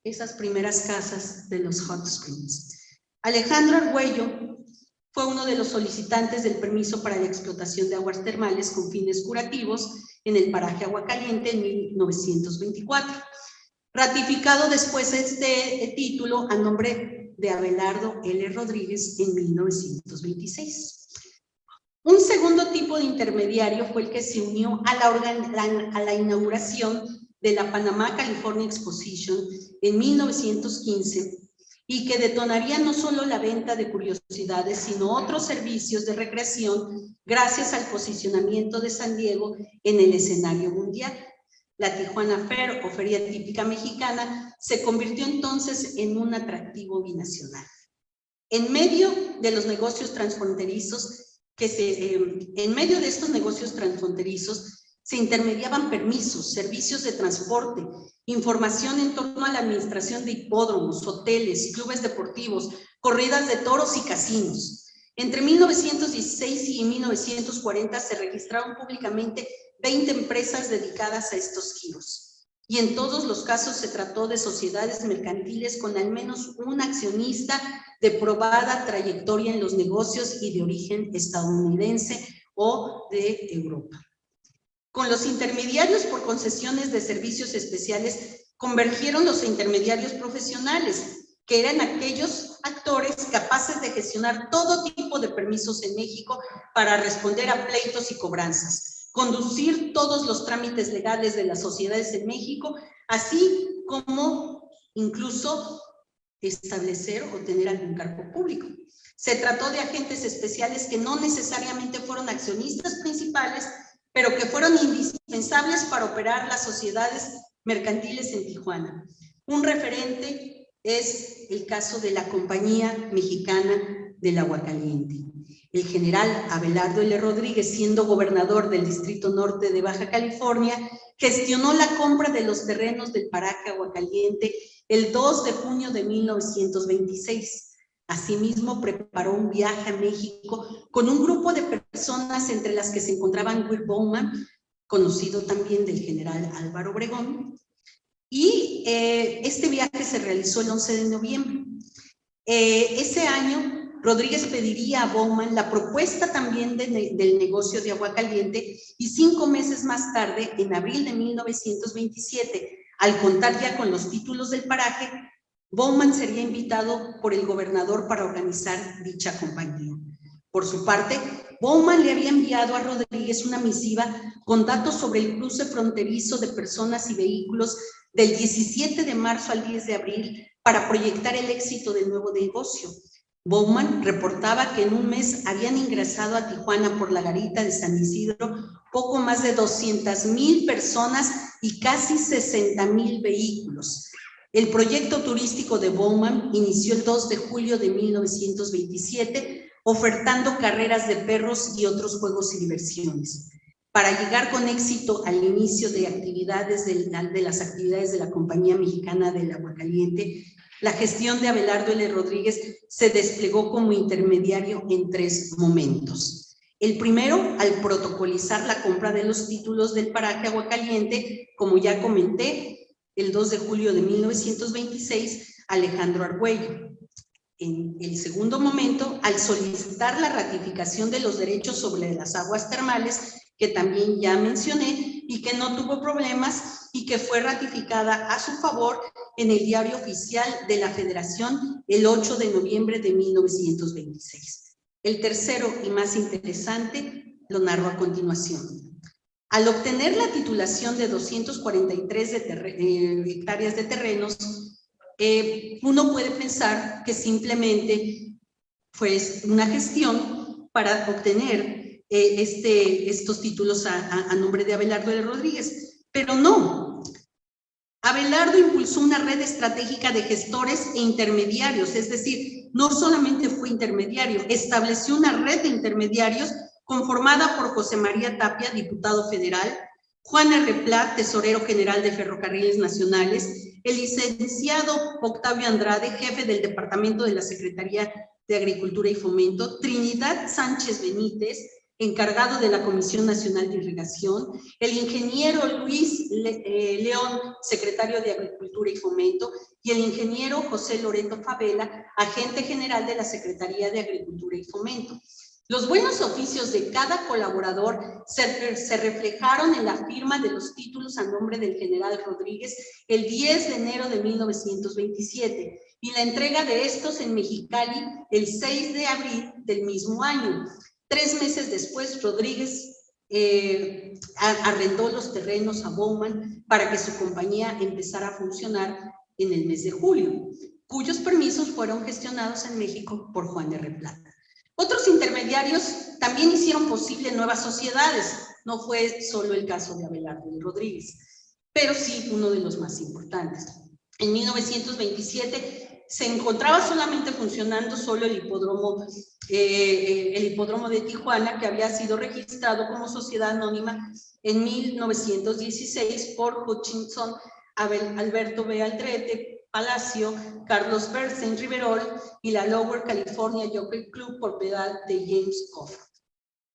esas primeras casas de los Hot Springs. Alejandro Argüello fue uno de los solicitantes del permiso para la explotación de aguas termales con fines curativos en el paraje Aguacaliente en 1924. Ratificado después este título a nombre de Abelardo L. Rodríguez en 1926. Un segundo tipo de intermediario fue el que se unió a la inauguración de la Panamá California Exposition en 1915 y que detonaría no solo la venta de curiosidades, sino otros servicios de recreación gracias al posicionamiento de San Diego en el escenario mundial. La Tijuana Fair, o feria típica mexicana, se convirtió entonces en un atractivo binacional. En medio de los negocios transfronterizos, se intermediaban permisos, servicios de transporte, información en torno a la administración de hipódromos, hoteles, clubes deportivos, corridas de toros y casinos. Entre 1916 y 1940 se registraron públicamente 20 empresas dedicadas a estos giros. Y en todos los casos se trató de sociedades mercantiles con al menos un accionista de probada trayectoria en los negocios y de origen estadounidense o de Europa. Con los intermediarios por concesiones de servicios especiales convergieron los intermediarios profesionales, que eran aquellos actores capaces de gestionar todo tipo de permisos en México para responder a pleitos y cobranzas, conducir todos los trámites legales de las sociedades en México, así como incluso establecer o tener algún cargo público. Se trató de agentes especiales que no necesariamente fueron accionistas principales, pero que fueron indispensables para operar las sociedades mercantiles en Tijuana. Un referente es el caso de la Compañía Mexicana del Aguacaliente. El general Abelardo L. Rodríguez, siendo gobernador del Distrito Norte de Baja California, gestionó la compra de los terrenos del paraje Aguacaliente el 2 de junio de 1926. Asimismo, preparó un viaje a México con un grupo de personas, entre las que se encontraban Will Bowman, conocido también del general Álvaro Obregón, y este viaje se realizó el 11 de noviembre. Ese año, Rodríguez pediría a Bowman la propuesta también del negocio de Aguacaliente, y 5 meses más tarde, en abril de 1927, al contar ya con los títulos del paraje, Bowman sería invitado por el gobernador para organizar dicha compañía. Por su parte, Bowman le había enviado a Rodríguez una misiva con datos sobre el cruce fronterizo de personas y vehículos del 17 de marzo al 10 de abril para proyectar el éxito del nuevo negocio. Bowman reportaba que en un mes habían ingresado a Tijuana por la garita de San Isidro poco más de 200,000 personas y casi 60,000 vehículos. El proyecto turístico de Bowman inició el 2 de julio de 1927, ofertando carreras de perros y otros juegos y diversiones. Para llegar con éxito al inicio de las actividades de la Compañía Mexicana del Aguacaliente, la gestión de Abelardo L. Rodríguez se desplegó como intermediario en 3 momentos. El primero, al protocolizar la compra de los títulos del paraje Aguacaliente, como ya comenté, el 2 de julio de 1926, Alejandro Argüello. En el segundo momento, al solicitar la ratificación de los derechos sobre las aguas termales, que también ya mencioné, y que no tuvo problemas, y y que fue ratificada a su favor en el Diario Oficial de la Federación el 8 de noviembre de 1926. El tercero y más interesante lo narro a continuación. Al obtener la titulación de 243 hectáreas de terrenos, uno puede pensar que simplemente fue una gestión para obtener estos títulos a nombre de Abelardo L. Rodríguez, pero no. Abelardo impulsó una red estratégica de gestores e intermediarios, es decir, no solamente fue intermediario, estableció una red de intermediarios conformada por José María Tapia, diputado federal, Juan R. Plat, tesorero general de Ferrocarriles Nacionales, el licenciado Octavio Andrade, jefe del Departamento de la Secretaría de Agricultura y Fomento, Trinidad Sánchez Benítez, encargado de la Comisión Nacional de Irrigación, el ingeniero Luis León, secretario de Agricultura y Fomento, y el ingeniero José Loreto Favela, agente general de la Secretaría de Agricultura y Fomento. Los buenos oficios de cada colaborador se reflejaron en la firma de los títulos a nombre del general Rodríguez el 10 de enero de 1927 y la entrega de estos en Mexicali el 6 de abril del mismo año. 3 meses después, Rodríguez arrendó los terrenos a Bowman para que su compañía empezara a funcionar en el mes de julio, cuyos permisos fueron gestionados en México por Juan R. Plata. Otros intermediarios también hicieron posible nuevas sociedades, no fue solo el caso de Abelardo L. Rodríguez, pero sí uno de los más importantes. En 1927 se encontraba solamente funcionando solo el hipódromo de Tijuana, que había sido registrado como sociedad anónima en 1916 por Hutchinson, Alberto B. Aldrete Palacio, Carlos Bernstein Riverol y la Lower California Jockey Club, propiedad de James Coffey.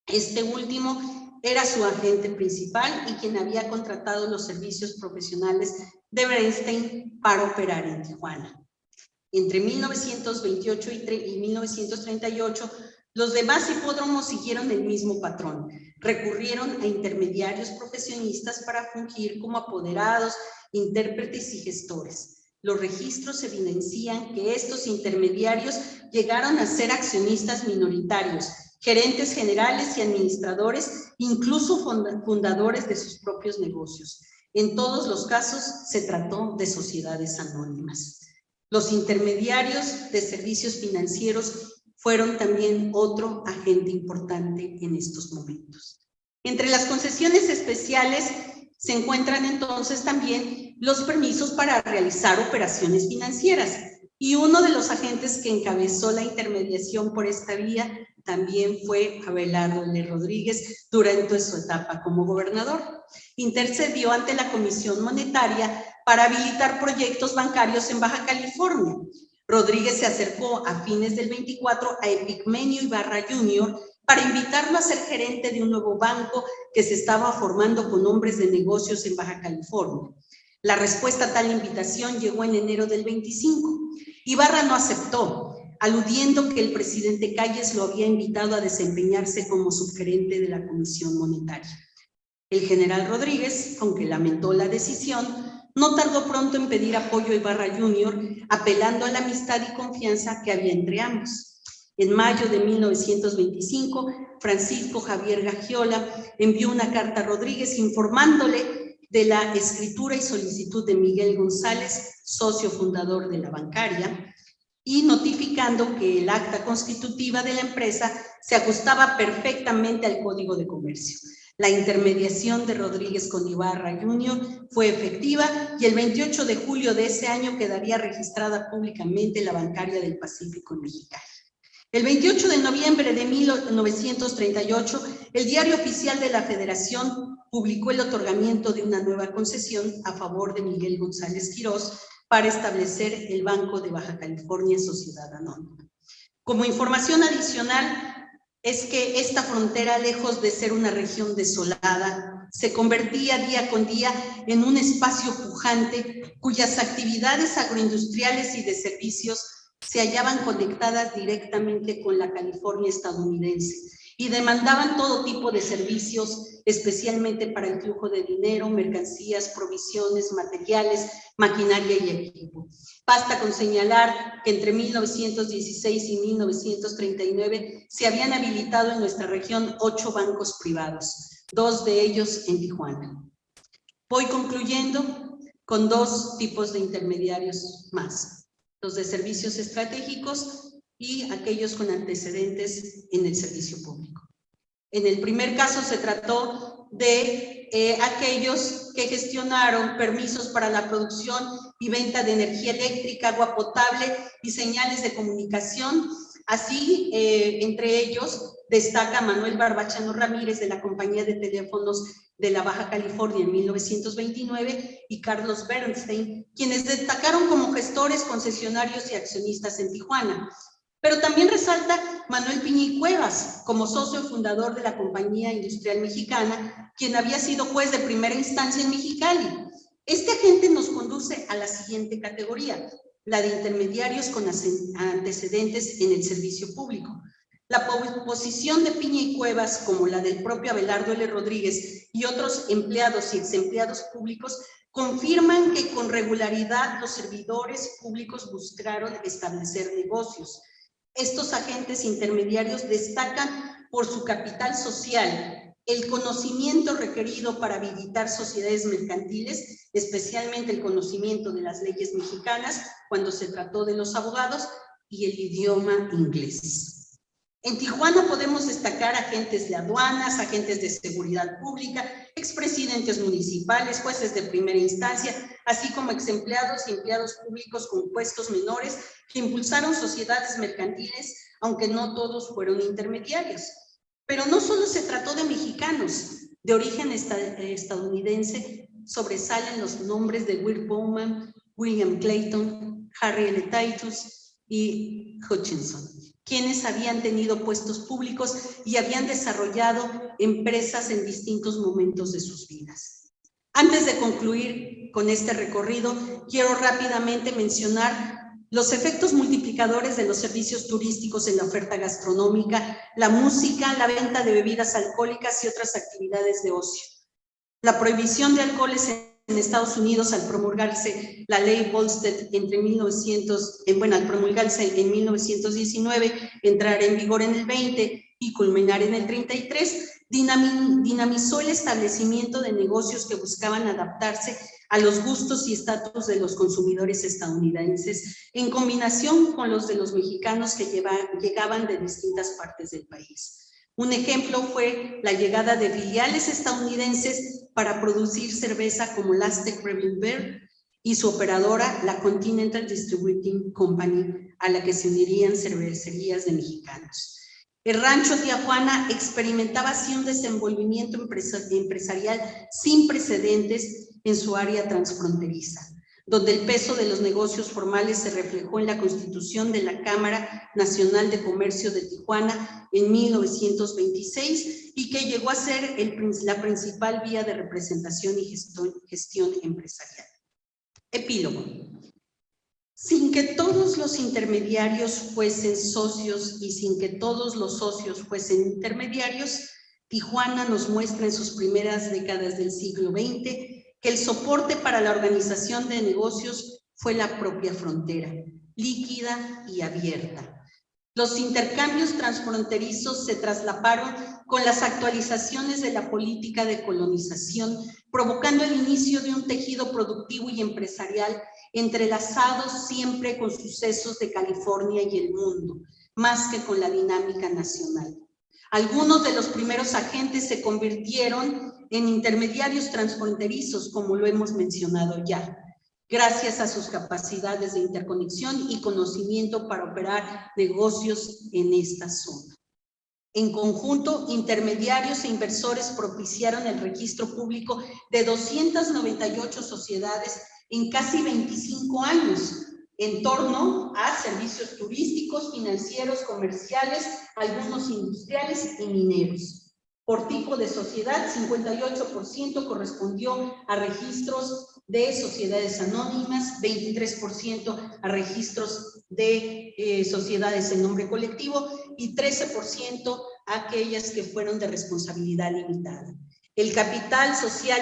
Este último era su agente principal y quien había contratado los servicios profesionales de Bernstein para operar en Tijuana. Entre 1928 y 1938, los demás hipódromos siguieron el mismo patrón. Recurrieron a intermediarios profesionistas para fungir como apoderados, intérpretes y gestores. Los registros evidencian que estos intermediarios llegaron a ser accionistas minoritarios, gerentes generales y administradores, incluso fundadores de sus propios negocios. En todos los casos se trató de sociedades anónimas. Los intermediarios de servicios financieros fueron también otro agente importante en estos momentos. Entre las concesiones especiales se encuentran entonces también los permisos para realizar operaciones financieras, y uno de los agentes que encabezó la intermediación por esta vía también fue Abelardo L. Rodríguez durante su etapa como gobernador. Intercedió ante la Comisión Monetaria para habilitar proyectos bancarios en Baja California. Rodríguez se acercó a fines del 24 a Epigmenio Ibarra Jr. para invitarlo a ser gerente de un nuevo banco que se estaba formando con hombres de negocios en Baja California. La respuesta a tal invitación llegó en enero del 25. Ibarra no aceptó, aludiendo que el presidente Calles lo había invitado a desempeñarse como subgerente de la Comisión Monetaria. El general Rodríguez, aunque lamentó la decisión, no tardó pronto en pedir apoyo a Ibarra Jr., apelando a la amistad y confianza que había entre ambos. En mayo de 1925, Francisco Javier Gagiola envió una carta a Rodríguez informándole de la escritura y solicitud de Miguel González, socio fundador de la bancaria, y notificando que el acta constitutiva de la empresa se ajustaba perfectamente al Código de Comercio. La intermediación de Rodríguez con Ibarra Jr. fue efectiva y el 28 de julio de ese año quedaría registrada públicamente la Bancaria del Pacífico en Mexicali. El 28 de noviembre de 1938, el Diario Oficial de la Federación publicó el otorgamiento de una nueva concesión a favor de Miguel González Quirós para establecer el Banco de Baja California Sociedad Anónima. Como información adicional, es que esta frontera, lejos de ser una región desolada, se convertía día con día en un espacio pujante cuyas actividades agroindustriales y de servicios se hallaban conectadas directamente con la California estadounidense, y demandaban todo tipo de servicios, especialmente para el flujo de dinero, mercancías, provisiones, materiales, maquinaria y equipo. Basta con señalar que entre 1916 y 1939 se habían habilitado en nuestra región 8 bancos privados, 2 de ellos en Tijuana. Voy concluyendo con 2 tipos de intermediarios más, los de servicios estratégicos y aquellos con antecedentes en el servicio público. En el primer caso se trató de aquellos que gestionaron permisos para la producción y venta de energía eléctrica, agua potable y señales de comunicación. Así, entre ellos, destaca Manuel Barbachano Ramírez de la Compañía de Teléfonos de la Baja California en 1929 y Carlos Bernstein, quienes destacaron como gestores, concesionarios y accionistas en Tijuana. Pero también resalta Manuel Piña y Cuevas, como socio fundador de la Compañía Industrial Mexicana, quien había sido juez de primera instancia en Mexicali. Este agente nos conduce a la siguiente categoría, la de intermediarios con antecedentes en el servicio público. La posición de Piña y Cuevas, como la del propio Abelardo L. Rodríguez y otros empleados y exempleados públicos, confirman que con regularidad los servidores públicos buscaron establecer negocios. Estos agentes intermediarios destacan por su capital social, el conocimiento requerido para habilitar sociedades mercantiles, especialmente el conocimiento de las leyes mexicanas cuando se trató de los abogados, y el idioma inglés. En Tijuana podemos destacar agentes de aduanas, agentes de seguridad pública, expresidentes municipales, jueces de primera instancia, así como exempleados y empleados públicos con puestos menores que impulsaron sociedades mercantiles, aunque no todos fueron intermediarios. Pero no solo se trató de mexicanos de origen estadounidense, sobresalen los nombres de Will Bowman, William Clayton, Harry L. Titus y Hutchinson, quienes habían tenido puestos públicos y habían desarrollado empresas en distintos momentos de sus vidas. Antes de concluir con este recorrido, quiero rápidamente mencionar los efectos multiplicadores de los servicios turísticos en la oferta gastronómica, la música, la venta de bebidas alcohólicas y otras actividades de ocio. La prohibición de alcoholes en Estados Unidos al promulgarse la ley Volstead al promulgarse en 1919, entrar en vigor en el 20 y culminar en el 33, dinamizó el establecimiento de negocios que buscaban adaptarse a los gustos y estatus de los consumidores estadounidenses, en combinación con los de los mexicanos que llegaban de distintas partes del país. Un ejemplo fue la llegada de filiales estadounidenses para producir cerveza como Lastec Brewing Beer y su operadora, la Continental Distributing Company, a la que se unirían cervecerías de mexicanos. El rancho Tijuana experimentaba así un desenvolvimiento empresarial sin precedentes en su área transfronteriza, donde el peso de los negocios formales se reflejó en la constitución de la Cámara Nacional de Comercio de Tijuana en 1926 y que llegó a ser la principal vía de representación y gestión empresarial. Epílogo. Sin que todos los intermediarios fuesen socios y sin que todos los socios fuesen intermediarios, Tijuana nos muestra en sus primeras décadas del siglo XX que el soporte para la organización de negocios fue la propia frontera, líquida y abierta. Los intercambios transfronterizos se traslaparon con las actualizaciones de la política de colonización, provocando el inicio de un tejido productivo y empresarial entrelazados siempre con sucesos de California y el mundo, más que con la dinámica nacional. Algunos de los primeros agentes se convirtieron en intermediarios transfronterizos, como lo hemos mencionado ya, gracias a sus capacidades de interconexión y conocimiento para operar negocios en esta zona. En conjunto, intermediarios e inversores propiciaron el registro público de 298 sociedades en casi 25 años, en torno a servicios turísticos, financieros, comerciales, algunos industriales y mineros. Por tipo de sociedad, 58% correspondió a registros de sociedades anónimas, 23% a registros de sociedades en nombre colectivo y 13% aquellas que fueron de responsabilidad limitada. El capital social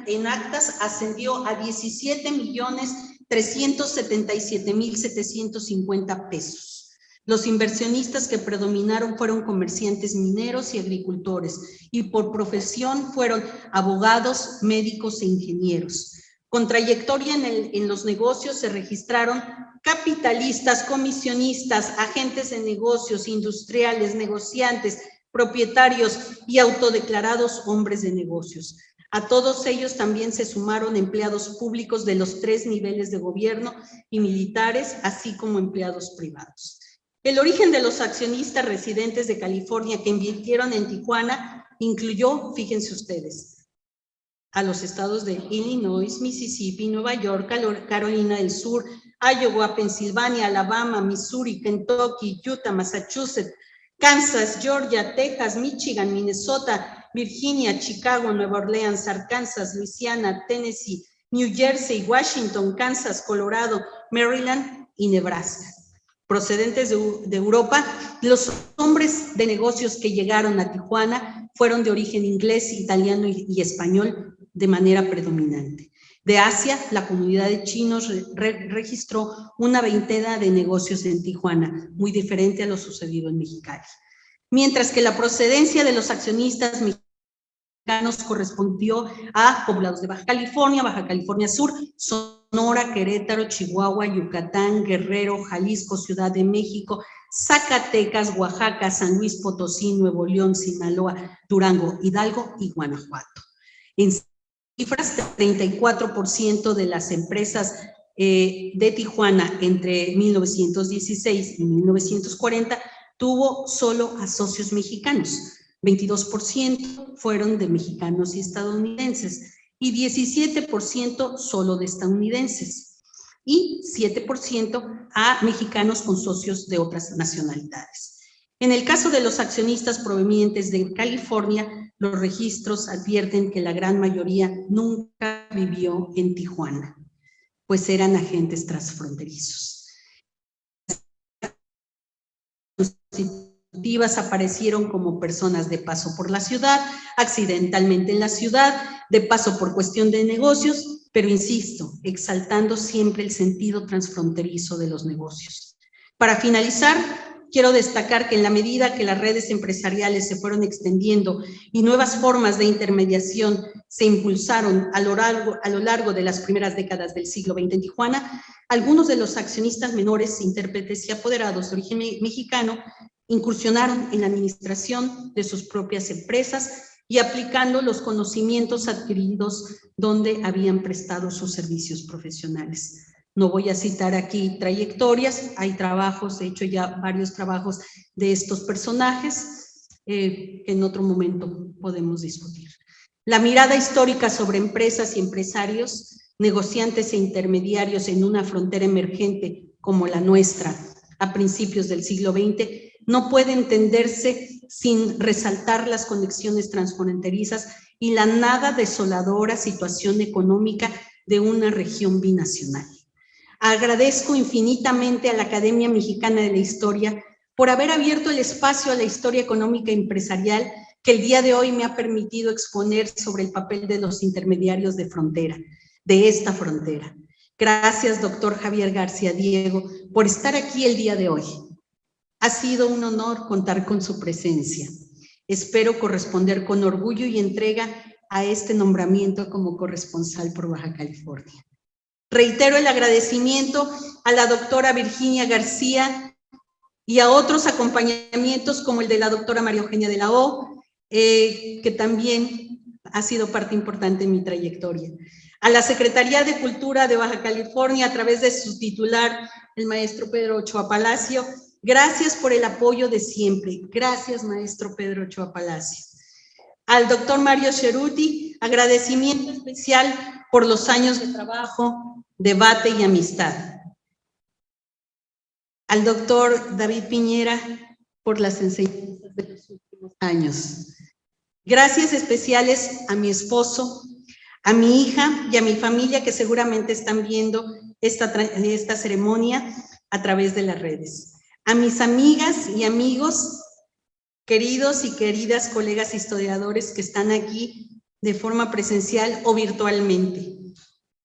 en actas ascendió a 17.377.750 pesos. Los inversionistas que predominaron fueron comerciantes mineros y agricultores, y por profesión fueron abogados, médicos e ingenieros. Con trayectoria en los negocios se registraron capitalistas, comisionistas, agentes de negocios, industriales, negociantes, propietarios y autodeclarados hombres de negocios. A todos ellos también se sumaron empleados públicos de los 3 niveles de gobierno y militares, así como empleados privados. El origen de los accionistas residentes de California que invirtieron en Tijuana incluyó, fíjense ustedes, a los estados de Illinois, Mississippi, Nueva York, Carolina del Sur, Iowa, Pensilvania, Alabama, Missouri, Kentucky, Utah, Massachusetts, Kansas, Georgia, Texas, Michigan, Minnesota, Virginia, Chicago, Nueva Orleans, Arkansas, Louisiana, Tennessee, New Jersey, Washington, Kansas, Colorado, Maryland y Nebraska. Procedentes de Europa, los hombres de negocios que llegaron a Tijuana fueron de origen inglés, italiano y español de manera predominante. De Asia, la comunidad de chinos registró una veintena de negocios en Tijuana, muy diferente a lo sucedido en Mexicali. Mientras que la procedencia de los accionistas mexicanos correspondió a poblados de Baja California Sur, Sonora, Querétaro, Chihuahua, Yucatán, Guerrero, Jalisco, Ciudad de México, Zacatecas, Oaxaca, San Luis Potosí, Nuevo León, Sinaloa, Durango, Hidalgo y Guanajuato. En cifras, 34% de las empresas de Tijuana entre 1916 y 1940 tuvo solo a socios mexicanos. 22% fueron de mexicanos y estadounidenses y 17% solo de estadounidenses y 7% a mexicanos con socios de otras nacionalidades. En el caso de los accionistas provenientes de California, los registros advierten que la gran mayoría nunca vivió en Tijuana, pues eran agentes transfronterizos. Aparecieron como personas de paso por la ciudad, accidentalmente en la ciudad, de paso por cuestión de negocios, pero insisto, exaltando siempre el sentido transfronterizo de los negocios. Para finalizar, quiero destacar que en la medida que las redes empresariales se fueron extendiendo y nuevas formas de intermediación se impulsaron a lo largo de las primeras décadas del siglo XX en Tijuana, algunos de los accionistas menores, intérpretes y apoderados de origen mexicano incursionaron en la administración de sus propias empresas y aplicando los conocimientos adquiridos donde habían prestado sus servicios profesionales. No voy a citar aquí trayectorias, hay trabajos, he hecho ya varios trabajos de estos personajes que en otro momento podemos discutir. La mirada histórica sobre empresas y empresarios, negociantes e intermediarios en una frontera emergente como la nuestra a principios del siglo XX no puede entenderse sin resaltar las conexiones transfronterizas y la nada desoladora situación económica de una región binacional. Agradezco infinitamente a la Academia Mexicana de la Historia por haber abierto el espacio a la historia económica y empresarial que el día de hoy me ha permitido exponer sobre el papel de los intermediarios de frontera, de esta frontera. Gracias, doctor Javier García Diego, por estar aquí el día de hoy. Ha sido un honor contar con su presencia. Espero corresponder con orgullo y entrega a este nombramiento como corresponsal por Baja California. Reitero el agradecimiento a la doctora Virginia García y a otros acompañamientos como el de la doctora María Eugenia de la O, que también ha sido parte importante en mi trayectoria. A la Secretaría de Cultura de Baja California, a través de su titular, el maestro Pedro Ochoa Palacio, gracias por el apoyo de siempre. Gracias, maestro Pedro Ochoa Palacio. Al doctor Mario Cerruti, agradecimiento especial por los años de trabajo, debate y amistad. Al doctor David Piñera por las enseñanzas de los últimos años. Gracias especiales a mi esposo, a mi hija y a mi familia que seguramente están viendo esta ceremonia a través de las redes. A mis amigas y amigos queridos y queridas colegas historiadores que están aquí de forma presencial o virtualmente,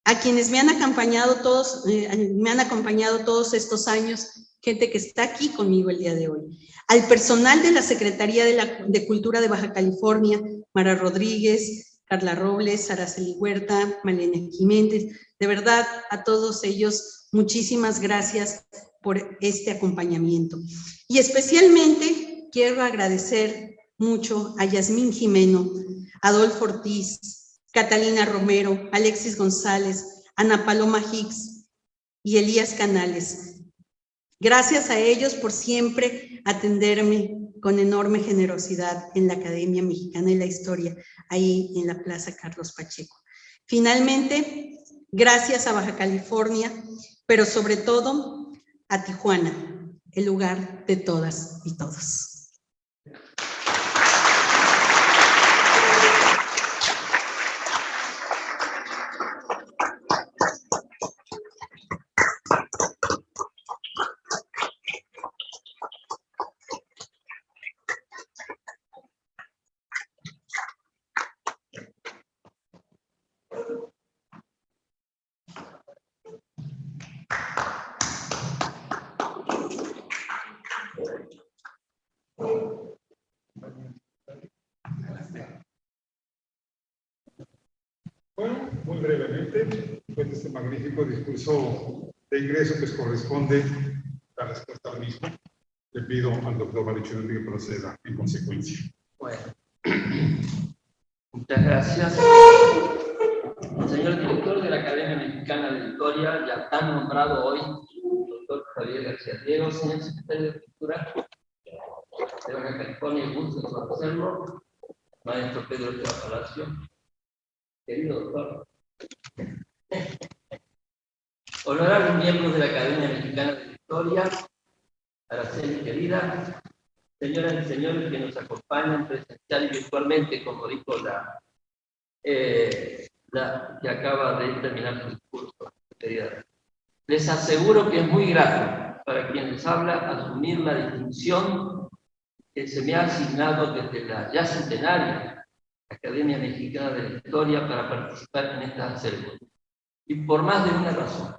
a quienes me han acompañado todos estos años, gente que está aquí conmigo el día de hoy, al personal de la Secretaría de Cultura de Baja California, Mara Rodríguez, Carla Robles, Araceli Huerta, Malena Jiménez, de verdad a todos ellos muchísimas gracias por este acompañamiento. Y especialmente quiero agradecer mucho a Yasmín Jimeno, Adolfo Ortiz, Catalina Romero, Alexis González, Ana Paloma Hicks y Elías Canales. Gracias a ellos por siempre atenderme con enorme generosidad en la Academia Mexicana de la Historia, ahí en la Plaza Carlos Pacheco. Finalmente, gracias a Baja California, pero sobre todo a Tijuana, el lugar de todas y todos. Bueno, muy brevemente, después de este magnífico discurso de ingreso, pues corresponde la respuesta al mismo. Le pido al doctor Marichuelo que proceda en consecuencia. Bueno, muchas gracias. El señor director de la Academia Mexicana de la Historia, ya tan nombrado hoy, doctor Javier García Diego, señor secretario de Cultura de Baja California, gusto de conocerlo, maestro Pedro de Palacio, querido doctor, honorables miembros de la Academia Mexicana de la Historia, Araceli querida, señoras y señores que nos acompañan presencial y virtualmente, como dijo la que acaba de terminar su discurso, querida. Les aseguro que es muy grato para quien les habla asumir la distinción que se me ha asignado desde la ya centenaria Academia Mexicana de la Historia para participar en esta ceremonia. Y por más de una razón.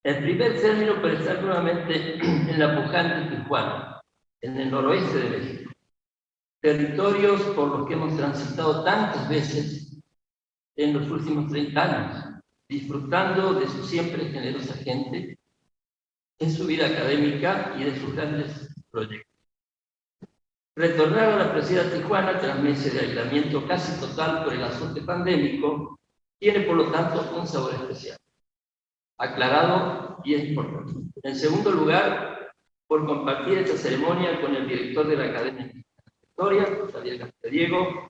En primer término, por estar nuevamente en la pujante Tijuana, en el noroeste de México. Territorios por los que hemos transitado tantas veces en los últimos 30 años, disfrutando de su siempre generosa gente, en su vida académica y de sus grandes proyectos. Retornar a la preciosa Tijuana tras meses de aislamiento casi total por el asunto pandémico tiene por lo tanto un sabor especial. Aclarado y es importante. En segundo lugar, por compartir esta ceremonia con el director de la Academia de Historia, Javier García Diego,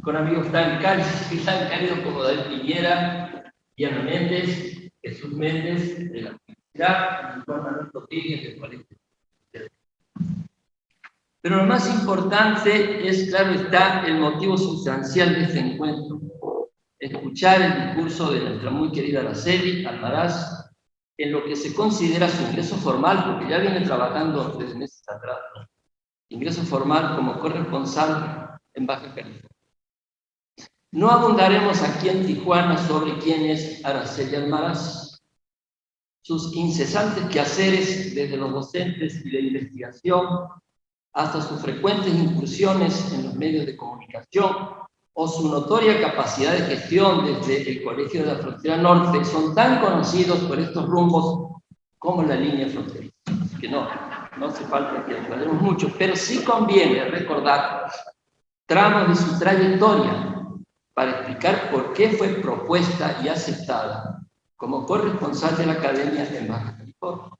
con amigos tan cálidos como David Piñera, Diana Méndez, Jesús Méndez de la Universidad, y Juan Manuel Rodríguez del Colegio. Pero lo más importante es, claro está, el motivo sustancial de este encuentro. Escuchar el discurso de nuestra muy querida Araceli Almaraz en lo que se considera su ingreso formal, porque ya viene trabajando 3 meses atrás, ingreso formal como corresponsal en Baja California. No abundaremos aquí en Tijuana sobre quién es Araceli Almaraz, sus incesantes quehaceres desde los docentes y la investigación hasta sus frecuentes incursiones en los medios de comunicación o su notoria capacidad de gestión desde el Colegio de la Frontera Norte, son tan conocidos por estos rumbos como la línea fronteriza. Que no hace falta que hablemos mucho, pero sí conviene recordar tramos de su trayectoria para explicar por qué fue propuesta y aceptada como corresponsal de la Academia en Baja California.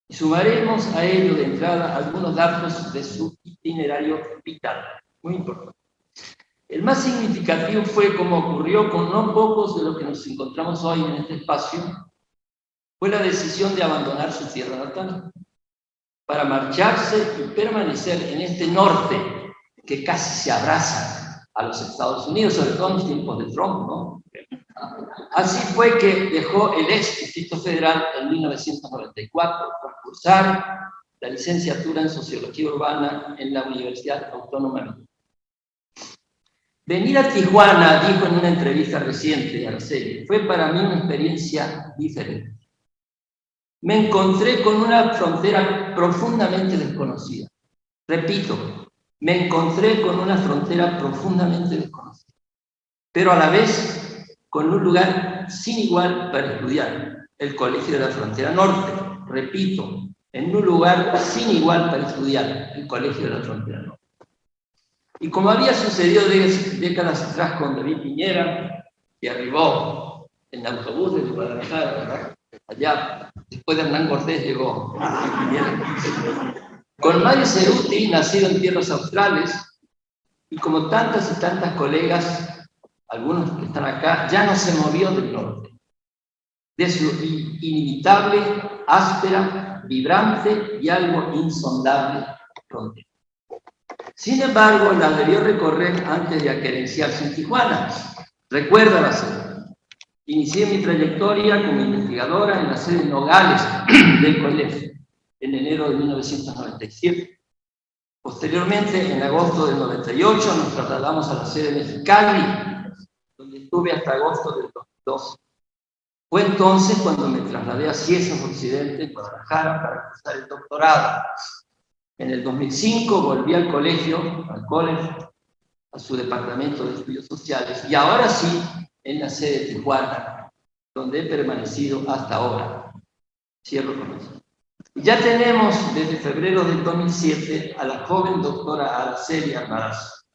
Y sumaremos a ello de entrada algunos datos de su itinerario vital, muy importante. El más significativo fue, como ocurrió con no pocos de los que nos encontramos hoy en este espacio, fue la decisión de abandonar su tierra natal para marcharse y permanecer en este norte que casi se abraza a los Estados Unidos, sobre todo en los tiempos de Trump, ¿no? Así fue que dejó el ex Distrito Federal en 1994 para cursar la licenciatura en Sociología Urbana en la Universidad Autónoma de México. Venir a Tijuana, dijo en una entrevista reciente a la serie, fue para mí una experiencia diferente. Me encontré con una frontera profundamente desconocida. Repito, me encontré con una frontera profundamente desconocida, pero a la vez con un lugar sin igual para estudiar, el Colegio de la Frontera Norte. Repito, en un lugar sin igual para estudiar, el Colegio de la Frontera Norte. Y como había sucedido décadas atrás con David Piñera, que arribó en autobús desde Guadalajara, ¿verdad? Allá, después de Hernán Cortés llegó Piñera. Con Mario Cerruti, nacido en tierras australes, y como tantas y tantas colegas, algunos que están acá, ya no se movió del norte, de su inimitable, áspera, vibrante y algo insondable frontera. Sin embargo, la debió recorrer antes de aquerenciarse en Tijuana. Recuerda la sede. Inicié mi trayectoria como investigadora en la sede Nogales del COILEF en enero de 1997. Posteriormente, en agosto del 98, nos trasladamos a la sede Mexicali, donde estuve hasta agosto del 2002. Fue entonces cuando me trasladé a Ciesas Occidente, en Guadalajara, para cursar el doctorado. En el 2005 volví al colegio, al college, a su departamento de estudios sociales, y ahora sí, en la sede de Tijuana, donde he permanecido hasta ahora. Cierro con eso. Ya tenemos desde febrero del 2007 a la joven doctora Araceli Almaraz.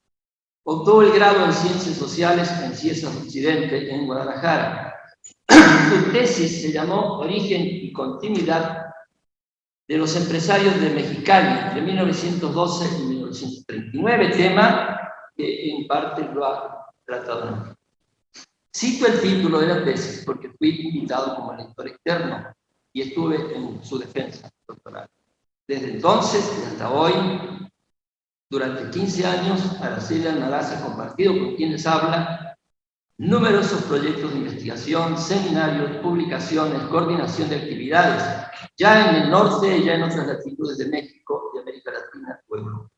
Obtuvo el grado en Ciencias Sociales en Ciesas Occidente, en Guadalajara. Su tesis se llamó Origen y Continuidad de los empresarios de Mexicali, entre 1912 y 1939, tema que en parte lo ha tratado. Cito el título de la tesis porque fui invitado como lector externo y estuve en su defensa doctoral. Desde entonces y hasta hoy, durante 15 años, Araceli Almaraz ha compartido con quienes habla numerosos proyectos de investigación, seminarios, publicaciones, coordinación de actividades, ya en el norte y ya en otras latitudes de México, de América Latina o Europa.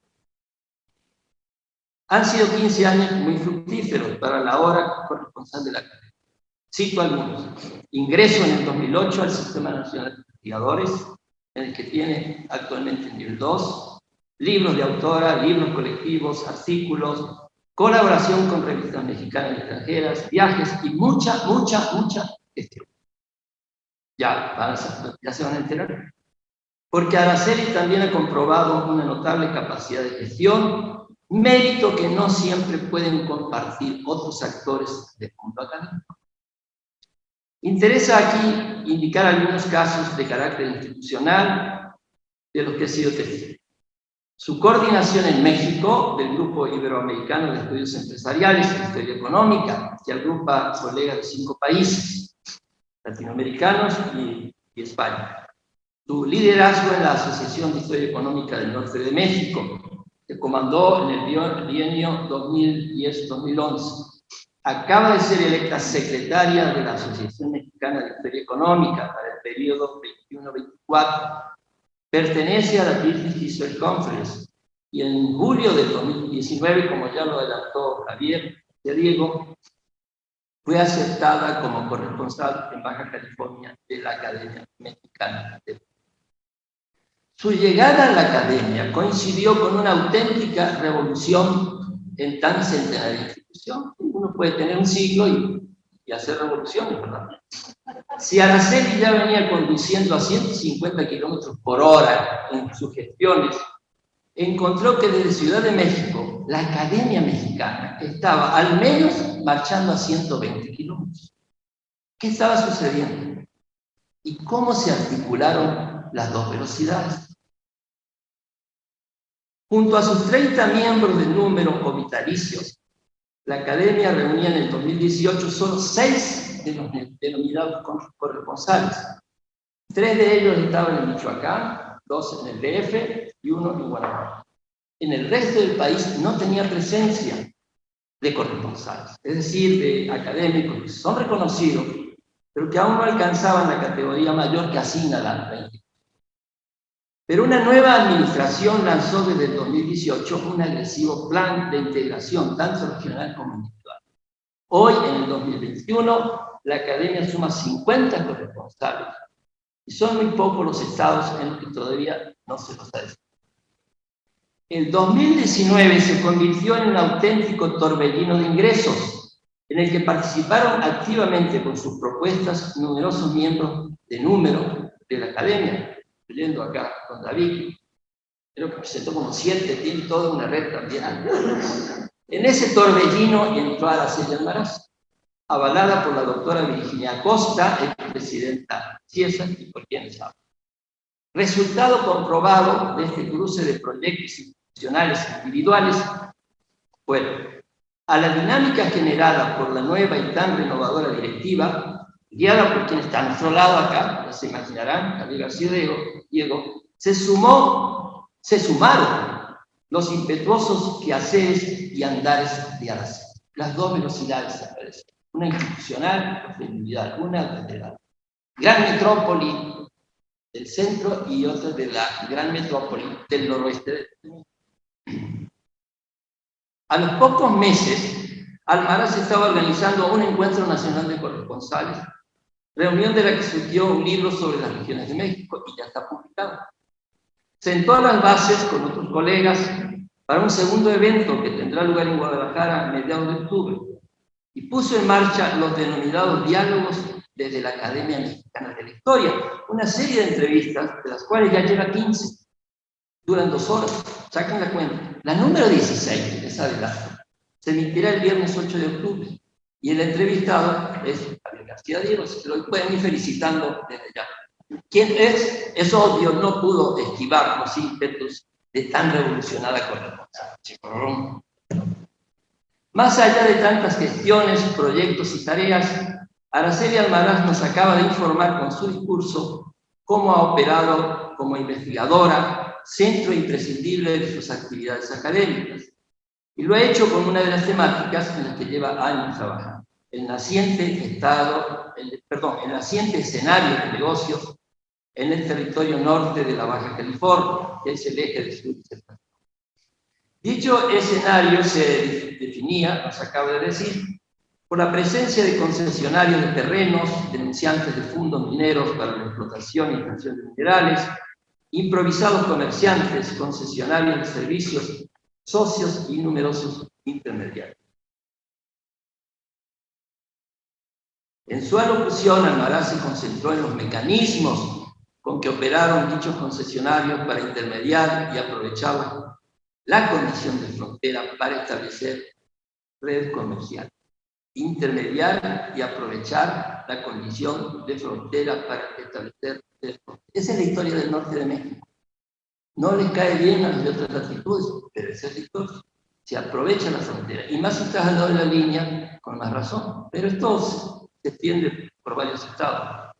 Han sido 15 años muy fructíferos para la ahora corresponsal de la academia. Cito algunos. Ingreso en el 2008 al Sistema Nacional de Investigadores, en el que tiene actualmente el nivel 2, libros de autora, libros colectivos, artículos, colaboración con revistas mexicanas y extranjeras, viajes y mucha gestión. Ya se van a enterar. Porque Araceli también ha comprobado una notable capacidad de gestión, mérito que no siempre pueden compartir otros actores del mundo académico. Interesa aquí indicar algunos casos de carácter institucional de los que ha sido testigo. Su coordinación en México del Grupo Iberoamericano de Estudios Empresariales y Historia Económica, que agrupa colegas de 5 países latinoamericanos y España. Su liderazgo en la Asociación de Historia Económica del Norte de México, que comandó en el bienio 2010-2011. Acaba de ser electa secretaria de la Asociación Mexicana de Historia Económica para el periodo 21-24. Pertenece a la British History Conference y en julio del 2019, como ya lo adelantó Javier y Diego, fue aceptada como corresponsal en Baja California de la Academia Mexicana de Su llegada a la academia coincidió con una auténtica revolución en tan centenaria institución. Uno puede tener un siglo y hacer revoluciones, ¿verdad? Si Araceli ya venía conduciendo a 150 kilómetros por hora en sus gestiones, encontró que desde Ciudad de México, la Academia Mexicana estaba al menos marchando a 120 kilómetros. ¿Qué estaba sucediendo? ¿Y cómo se articularon las dos velocidades? Junto a sus 30 miembros de número o vitalicios, la Academia reunía en el 2018 solo 6 de los denominados corresponsales. 3 de ellos estaban en Michoacán, 2 en el DF y 1 en Guanajuato. En el resto del país no tenía presencia de corresponsales, es decir, de académicos que son reconocidos, pero que aún no alcanzaban la categoría mayor que asigna la institución. Pero una nueva administración lanzó desde el 2018 un agresivo plan de integración, tanto regional como individual. Hoy, en el 2021, la academia suma 50 corresponsales, y son muy pocos los estados en los que todavía no se los ha decidido. El 2019 se convirtió en un auténtico torbellino de ingresos, en el que participaron activamente con sus propuestas numerosos miembros de número de la academia, incluyendo acá con David, creo que presentó como 7, tiene toda una red también. En ese torbellino entró Araceli Almaraz, avalada por la doctora Virginia Acosta, expresidenta CIESA, y por quienes hablan. Resultado comprobado de este cruce de proyectos institucionales e individuales, bueno, a la dinámica generada por la nueva y tan renovadora directiva, guiada por quien está a nuestro lado acá, ya se imaginarán, Javier García Diego, se sumaron los impetuosos quehaceres y andares de Araceli. Las dos velocidades aparecen, una institucional, otra individual, una de la gran metrópoli del centro y otra de la gran metrópoli del noroeste del mundo. A los pocos meses, Almaraz estaba organizando un encuentro nacional de corresponsales, reunión de la que surgió un libro sobre las regiones de México y ya está publicado. Sentó a las bases con otros colegas para un segundo evento que tendrá lugar en Guadalajara a mediados de octubre y puso en marcha los denominados diálogos desde la Academia Mexicana de la Historia, una serie de entrevistas, de las cuales ya lleva 15, duran 2 horas, saquen la cuenta. La número 16, les adelanto, se emitirá el viernes 8 de octubre, y el entrevistado es Javier García Diego, se lo pueden ir felicitando desde ya. ¿Quién es? Es obvio, no pudo esquivar los ímpetus de tan revolucionada corresponsal. Más allá de tantas gestiones, proyectos y tareas, Araceli Almaraz nos acaba de informar con su discurso cómo ha operado como investigadora, centro imprescindible de sus actividades académicas, y lo ha hecho con una de las temáticas en las que lleva años trabajando, el naciente escenario de negocios en el territorio norte de la Baja California, que es el eje de su disertación. Dicho escenario se definía, nos acaba de decir, por la presencia de concesionarios de terrenos, denunciantes de fondos mineros para la explotación y extracción de minerales, improvisados comerciantes, concesionarios de servicios, socios y numerosos intermediarios. En su alocución, Almaraz se concentró en los mecanismos con que operaron dichos concesionarios para intermediar y aprovechar la condición de frontera para establecer red comercial. Intermediar y aprovechar la condición de frontera para establecer red comercial. Esa es la historia del norte de México. No les cae bien a los de otras latitudes, pero esa es la historia. Se aprovecha la frontera. Y más si estás al lado de la línea, con más razón. Pero esto se extiende por varios estados.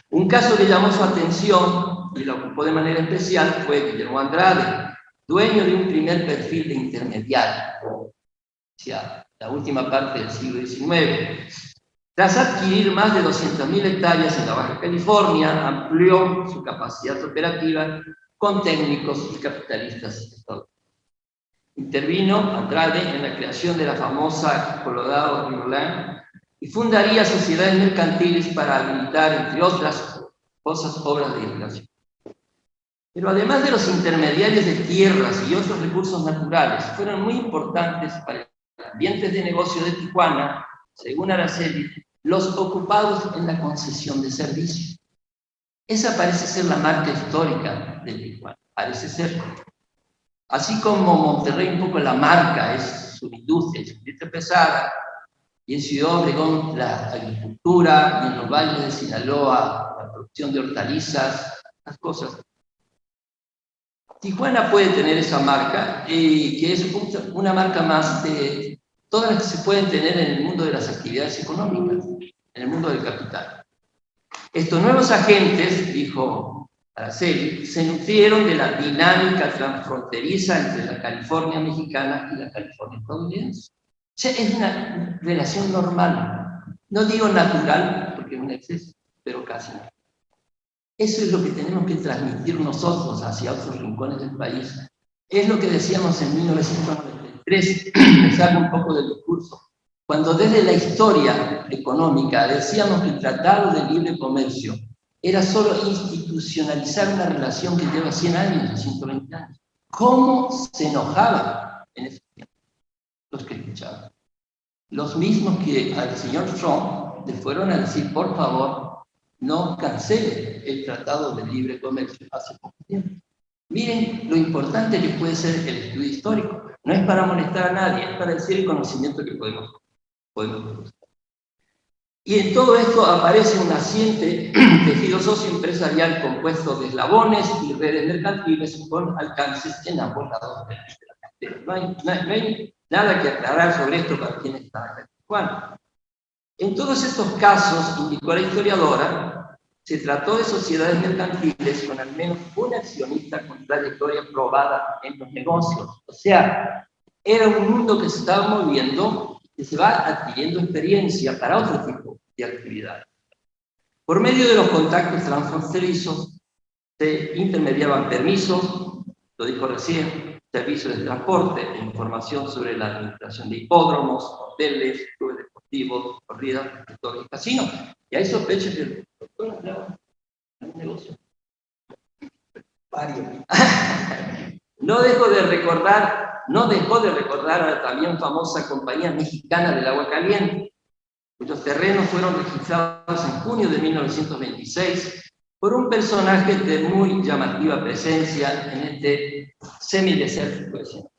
Un caso que llamó su atención y la ocupó de manera especial fue Guillermo Andrade, dueño de un primer perfil de intermediario, hacia la última parte del siglo XIX. Tras adquirir más de 200.000 hectáreas en la Baja California, amplió su capacidad operativa con técnicos y capitalistas estadounidenses. Intervino Andrade en la creación de la famosa Colorado Riverland y fundaría sociedades mercantiles para habilitar, entre otras cosas, obras de irrigación. Pero además de los intermediarios de tierras y otros recursos naturales, fueron muy importantes para el ambiente de negocio de Tijuana, según Araceli, los ocupados en la concesión de servicios. Esa parece ser la marca histórica de Tijuana, parece ser. Así como Monterrey un poco la marca es su industria pesada, y en Ciudad Obregón la agricultura, y en los valles de Sinaloa la producción de hortalizas, las cosas. Tijuana puede tener esa marca, que es una marca más de todas las que se pueden tener en el mundo de las actividades económicas, en el mundo del capital. Estos nuevos agentes, dijo Araceli, se nutrieron de la dinámica transfronteriza entre la California mexicana y la California estadounidense. O sea, es una relación normal. No digo natural, porque es un exceso, pero casi no. Eso es lo que tenemos que transmitir nosotros hacia otros rincones del país. Es lo que decíamos en 1993, me saco un poco del discurso, cuando desde la historia económica decíamos que el Tratado de Libre Comercio era solo institucionalizar una relación que lleva 100 años, 120 años. ¿Cómo se enojaban en ese tiempo los que escuchaban? Los mismos que al señor Trump le fueron a decir, por favor, no cancele el Tratado de Libre Comercio hace poco tiempo. Miren lo importante que puede ser el estudio histórico. No es para molestar a nadie, es para decir el conocimiento que podemos producir. Y en todo esto aparece un naciente tejido socioempresarial compuesto de eslabones y redes mercantiles con alcances en ambos lados de la cartera. No hay nada que aclarar sobre esto para quien está acá. Bueno, en todos estos casos, indicó la historiadora, se trató de sociedades mercantiles con al menos un accionista con trayectoria probada en los negocios. O sea, era un mundo que se estaba moviendo, que se va adquiriendo experiencia para otro tipo de actividades. Por medio de los contactos transfronterizos se intermediaban permisos, lo dijo recién, servicios de transporte e información sobre la administración de hipódromos, hoteles, clubes deportivos, corridas, sectores y casinos. Y hay sospechas que el doctor hablaba de un negocio. No dejó de recordar a la también famosa Compañía Mexicana del Agua Caliente, cuyos terrenos fueron registrados en junio de 1926 por un personaje de muy llamativa presencia en este semidesértico escenario.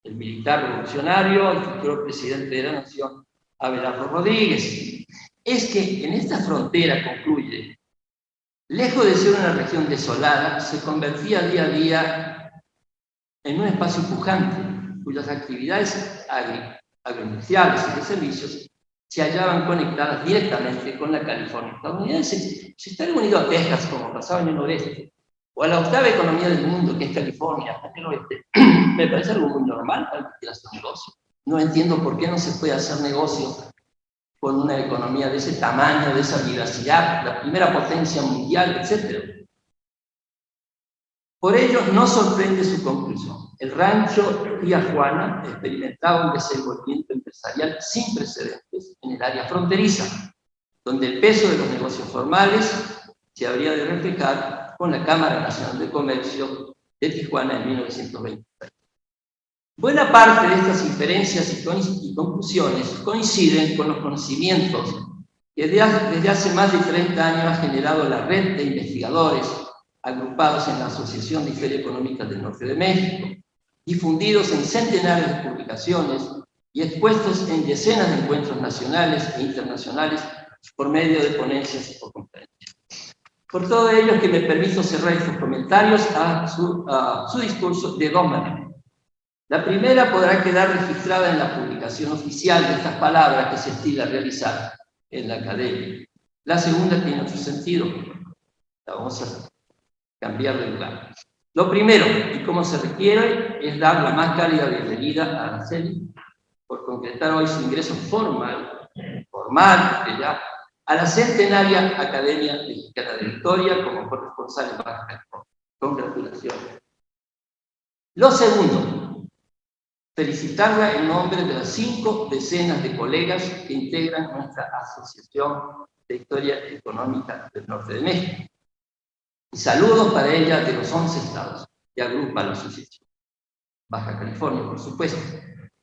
El militar revolucionario, el futuro presidente de la Nación, Abelardo Rodríguez. Es que en esta frontera, concluye, lejos de ser una región desolada, se convertía día a día en un espacio pujante, cuyas actividades agroindustriales y de servicios se hallaban conectadas directamente con la California estadounidense. Si está unido a Texas, como pasaba en el oeste, o a la octava economía del mundo, que es California, en el oeste, me parece algo muy normal para que quiera hacer negocio. No entiendo por qué no se puede hacer negocio con una economía de ese tamaño, de esa diversidad, la primera potencia mundial, etc. Por ello, no sorprende su conclusión. El rancho Tía Juana experimentaba un desenvolvimiento empresarial sin precedentes en el área fronteriza, donde el peso de los negocios formales se habría de reflejar con la Cámara Nacional de Comercio de Tijuana en 1923. Buena parte de estas inferencias y conclusiones coinciden con los conocimientos que desde hace más de 30 años ha generado la red de investigadores agrupados en la Asociación de Historia Económica del Norte de México, difundidos en centenares de publicaciones y expuestos en decenas de encuentros nacionales e internacionales por medio de ponencias o conferencias. Por todo ello, que me permito cerrar estos comentarios a su discurso de dos maneras. La primera podrá quedar registrada en la publicación oficial de estas palabras que se estila realizar en la academia. La segunda tiene otro sentido. La vamos a cambiar de lugar. Lo primero, y como se requiere, es dar la más cálida bienvenida a Araceli por concretar hoy su ingreso formal, porque ya, a la centenaria Academia Mexicana de Historia como corresponsal en Baja California. Congratulaciones. Lo segundo, felicitarla en nombre de las 5 decenas de colegas que integran nuestra Asociación de Historia Económica del Norte de México. Y saludos para ella de los 11 estados que agrupa la asociación. Baja California, por supuesto.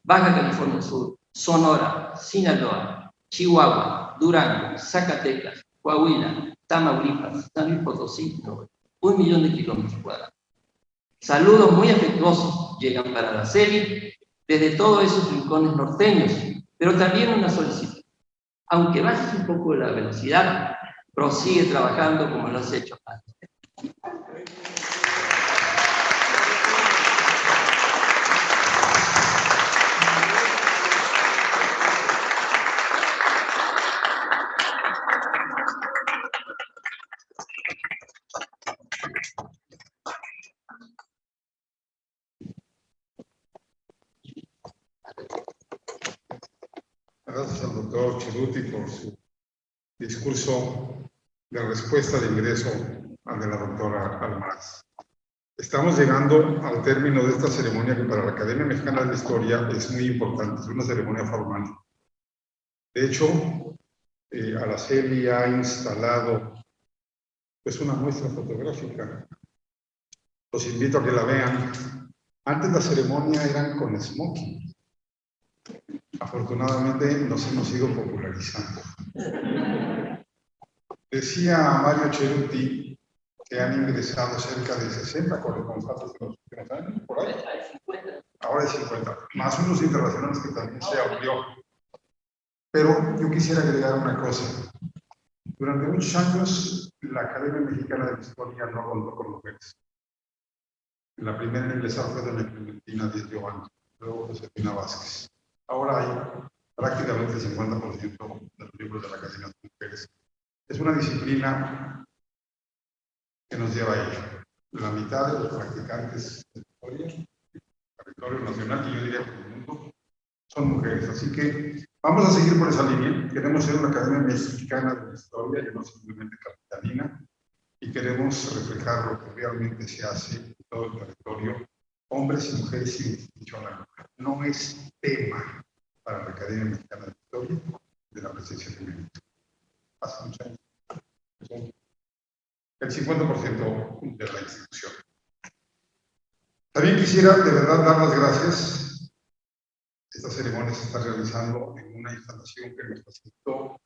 Baja California Sur, Sonora, Sinaloa, Chihuahua, Durango, Zacatecas, Coahuila, Tamaulipas, San Luis Potosí, 1 millón de kilómetros cuadrados. Saludos muy afectuosos llegan para Araceli desde todos esos rincones norteños, pero también una solicitud. Aunque bajes un poco la velocidad, prosigue trabajando como lo has hecho antes. Gracias al doctor Cheruti por su discurso de respuesta de ingreso al de la doctora Almaraz. Estamos llegando al término de esta ceremonia que para la Academia Mexicana de la Historia es muy importante, es una ceremonia formal. De hecho, Araceli ha instalado pues, una muestra fotográfica. Los invito a que la vean. Antes la ceremonia eran con smoking. Afortunadamente nos hemos ido popularizando. Decía Mario Cerutti que han ingresado cerca de 60 corresponsales en los últimos años, por ahí. Ahora hay 50, más unos internacionales que también se abrió. Pero yo quisiera agregar una cosa. Durante muchos años, la Academia Mexicana de la Historia no contó con mujeres. La primera en ingresar fue doña Clementina Díaz Giovanni, luego Josefina Vázquez. Ahora hay prácticamente el 50% de los miembros de la Academia de mujeres. Es una disciplina que nos lleva a ello. La mitad de los practicantes de historia, del territorio nacional, y yo diría que del mundo, son mujeres. Así que vamos a seguir por esa línea. Queremos ser una Academia Mexicana de la Historia, y no simplemente capitalina, y queremos reflejar lo que realmente se hace en todo el territorio, hombres y mujeres sin distinción alguna. No es tema para la Academia Mexicana de la Historia de la presencia femenina. Hace muchos años. El 50% de la institución. También quisiera de verdad dar las gracias. Esta ceremonia se está realizando en una instalación que nos facilitó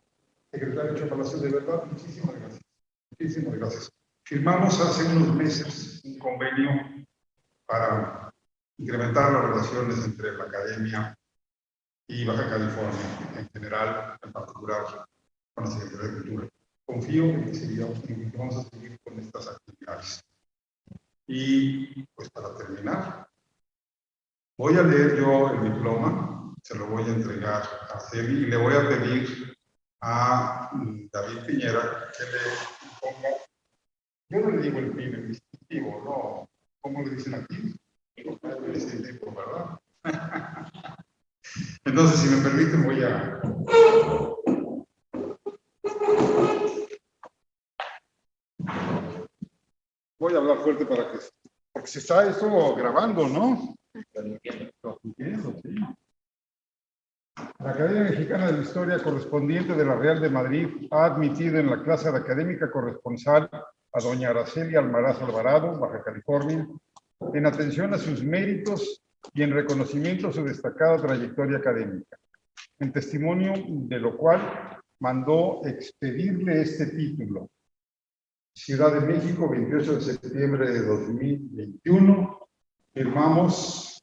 el secretario de Palacio. De verdad, muchísimas gracias. Muchísimas gracias. Firmamos hace unos meses un convenio para incrementar las relaciones entre la Academia y Baja California en general, en particular con la Secretaría de Cultura. Confío en que vamos a seguir con estas actividades. Y pues para terminar, voy a leer yo el diploma, se lo voy a entregar a Celi y le voy a pedir a David Piñera que le ponga, yo no le digo el PIN, el distintivo, no, ¿cómo le dicen aquí? El distintivo, ¿verdad? Entonces, si me permiten, voy a hablar fuerte para que, porque se está esto grabando, ¿no? Sí. La Academia Mexicana de la Historia, correspondiente de la Real de Madrid, ha admitido en la clase de académica corresponsal a doña Araceli Almaraz Alvarado, Baja California, en atención a sus méritos y en reconocimiento a su destacada trayectoria académica, en testimonio de lo cual mandó expedirle este título. Ciudad de México, 28 de septiembre de 2021, firmamos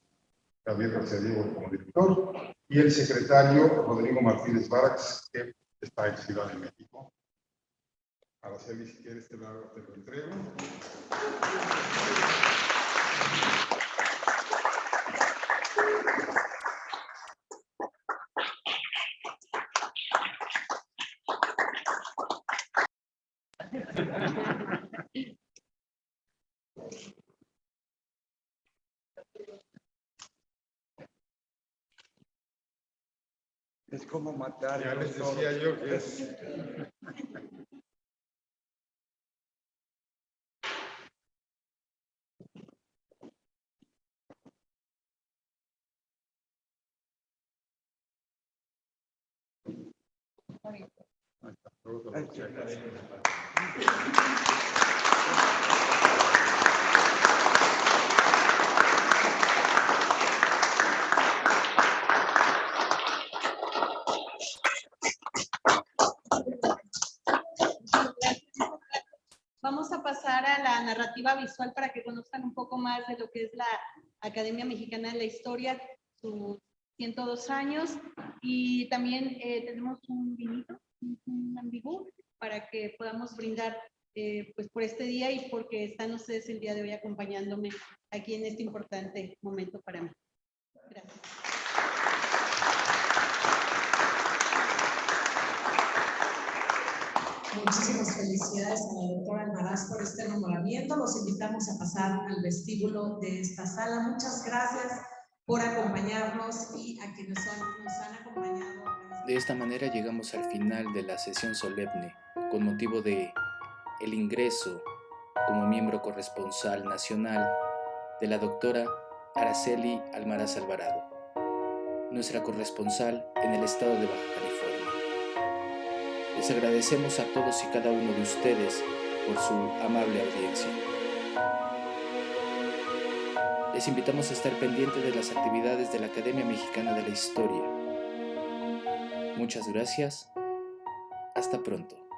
Javier García Diego como director y el secretario Rodrigo Martínez Barax, que está en Ciudad de México. Araceli, si quieres te lo entrego. Es como matar. Ya les decía yo que es... Vamos a pasar a la narrativa visual para que conozcan un poco más de lo que es la Academia Mexicana de la Historia, sus 102 años, y también tenemos un vinito, un ambigú, para que podamos brindar pues por este día y porque están ustedes el día de hoy acompañándome aquí en este importante momento para mí. Gracias. Muchísimas felicidades a la doctora Almaraz por este nombramiento. Los invitamos a pasar al vestíbulo de esta sala. Muchas gracias por acompañarnos y a quienes nos han acompañado. De esta manera llegamos al final de la sesión solemne con motivo de el ingreso como miembro corresponsal nacional de la doctora Araceli Almaraz Alvarado, nuestra corresponsal en el estado de Baja California. Les agradecemos a todos y cada uno de ustedes por su amable audiencia. Les invitamos a estar pendientes de las actividades de la Academia Mexicana de la Historia. Muchas gracias. Hasta pronto.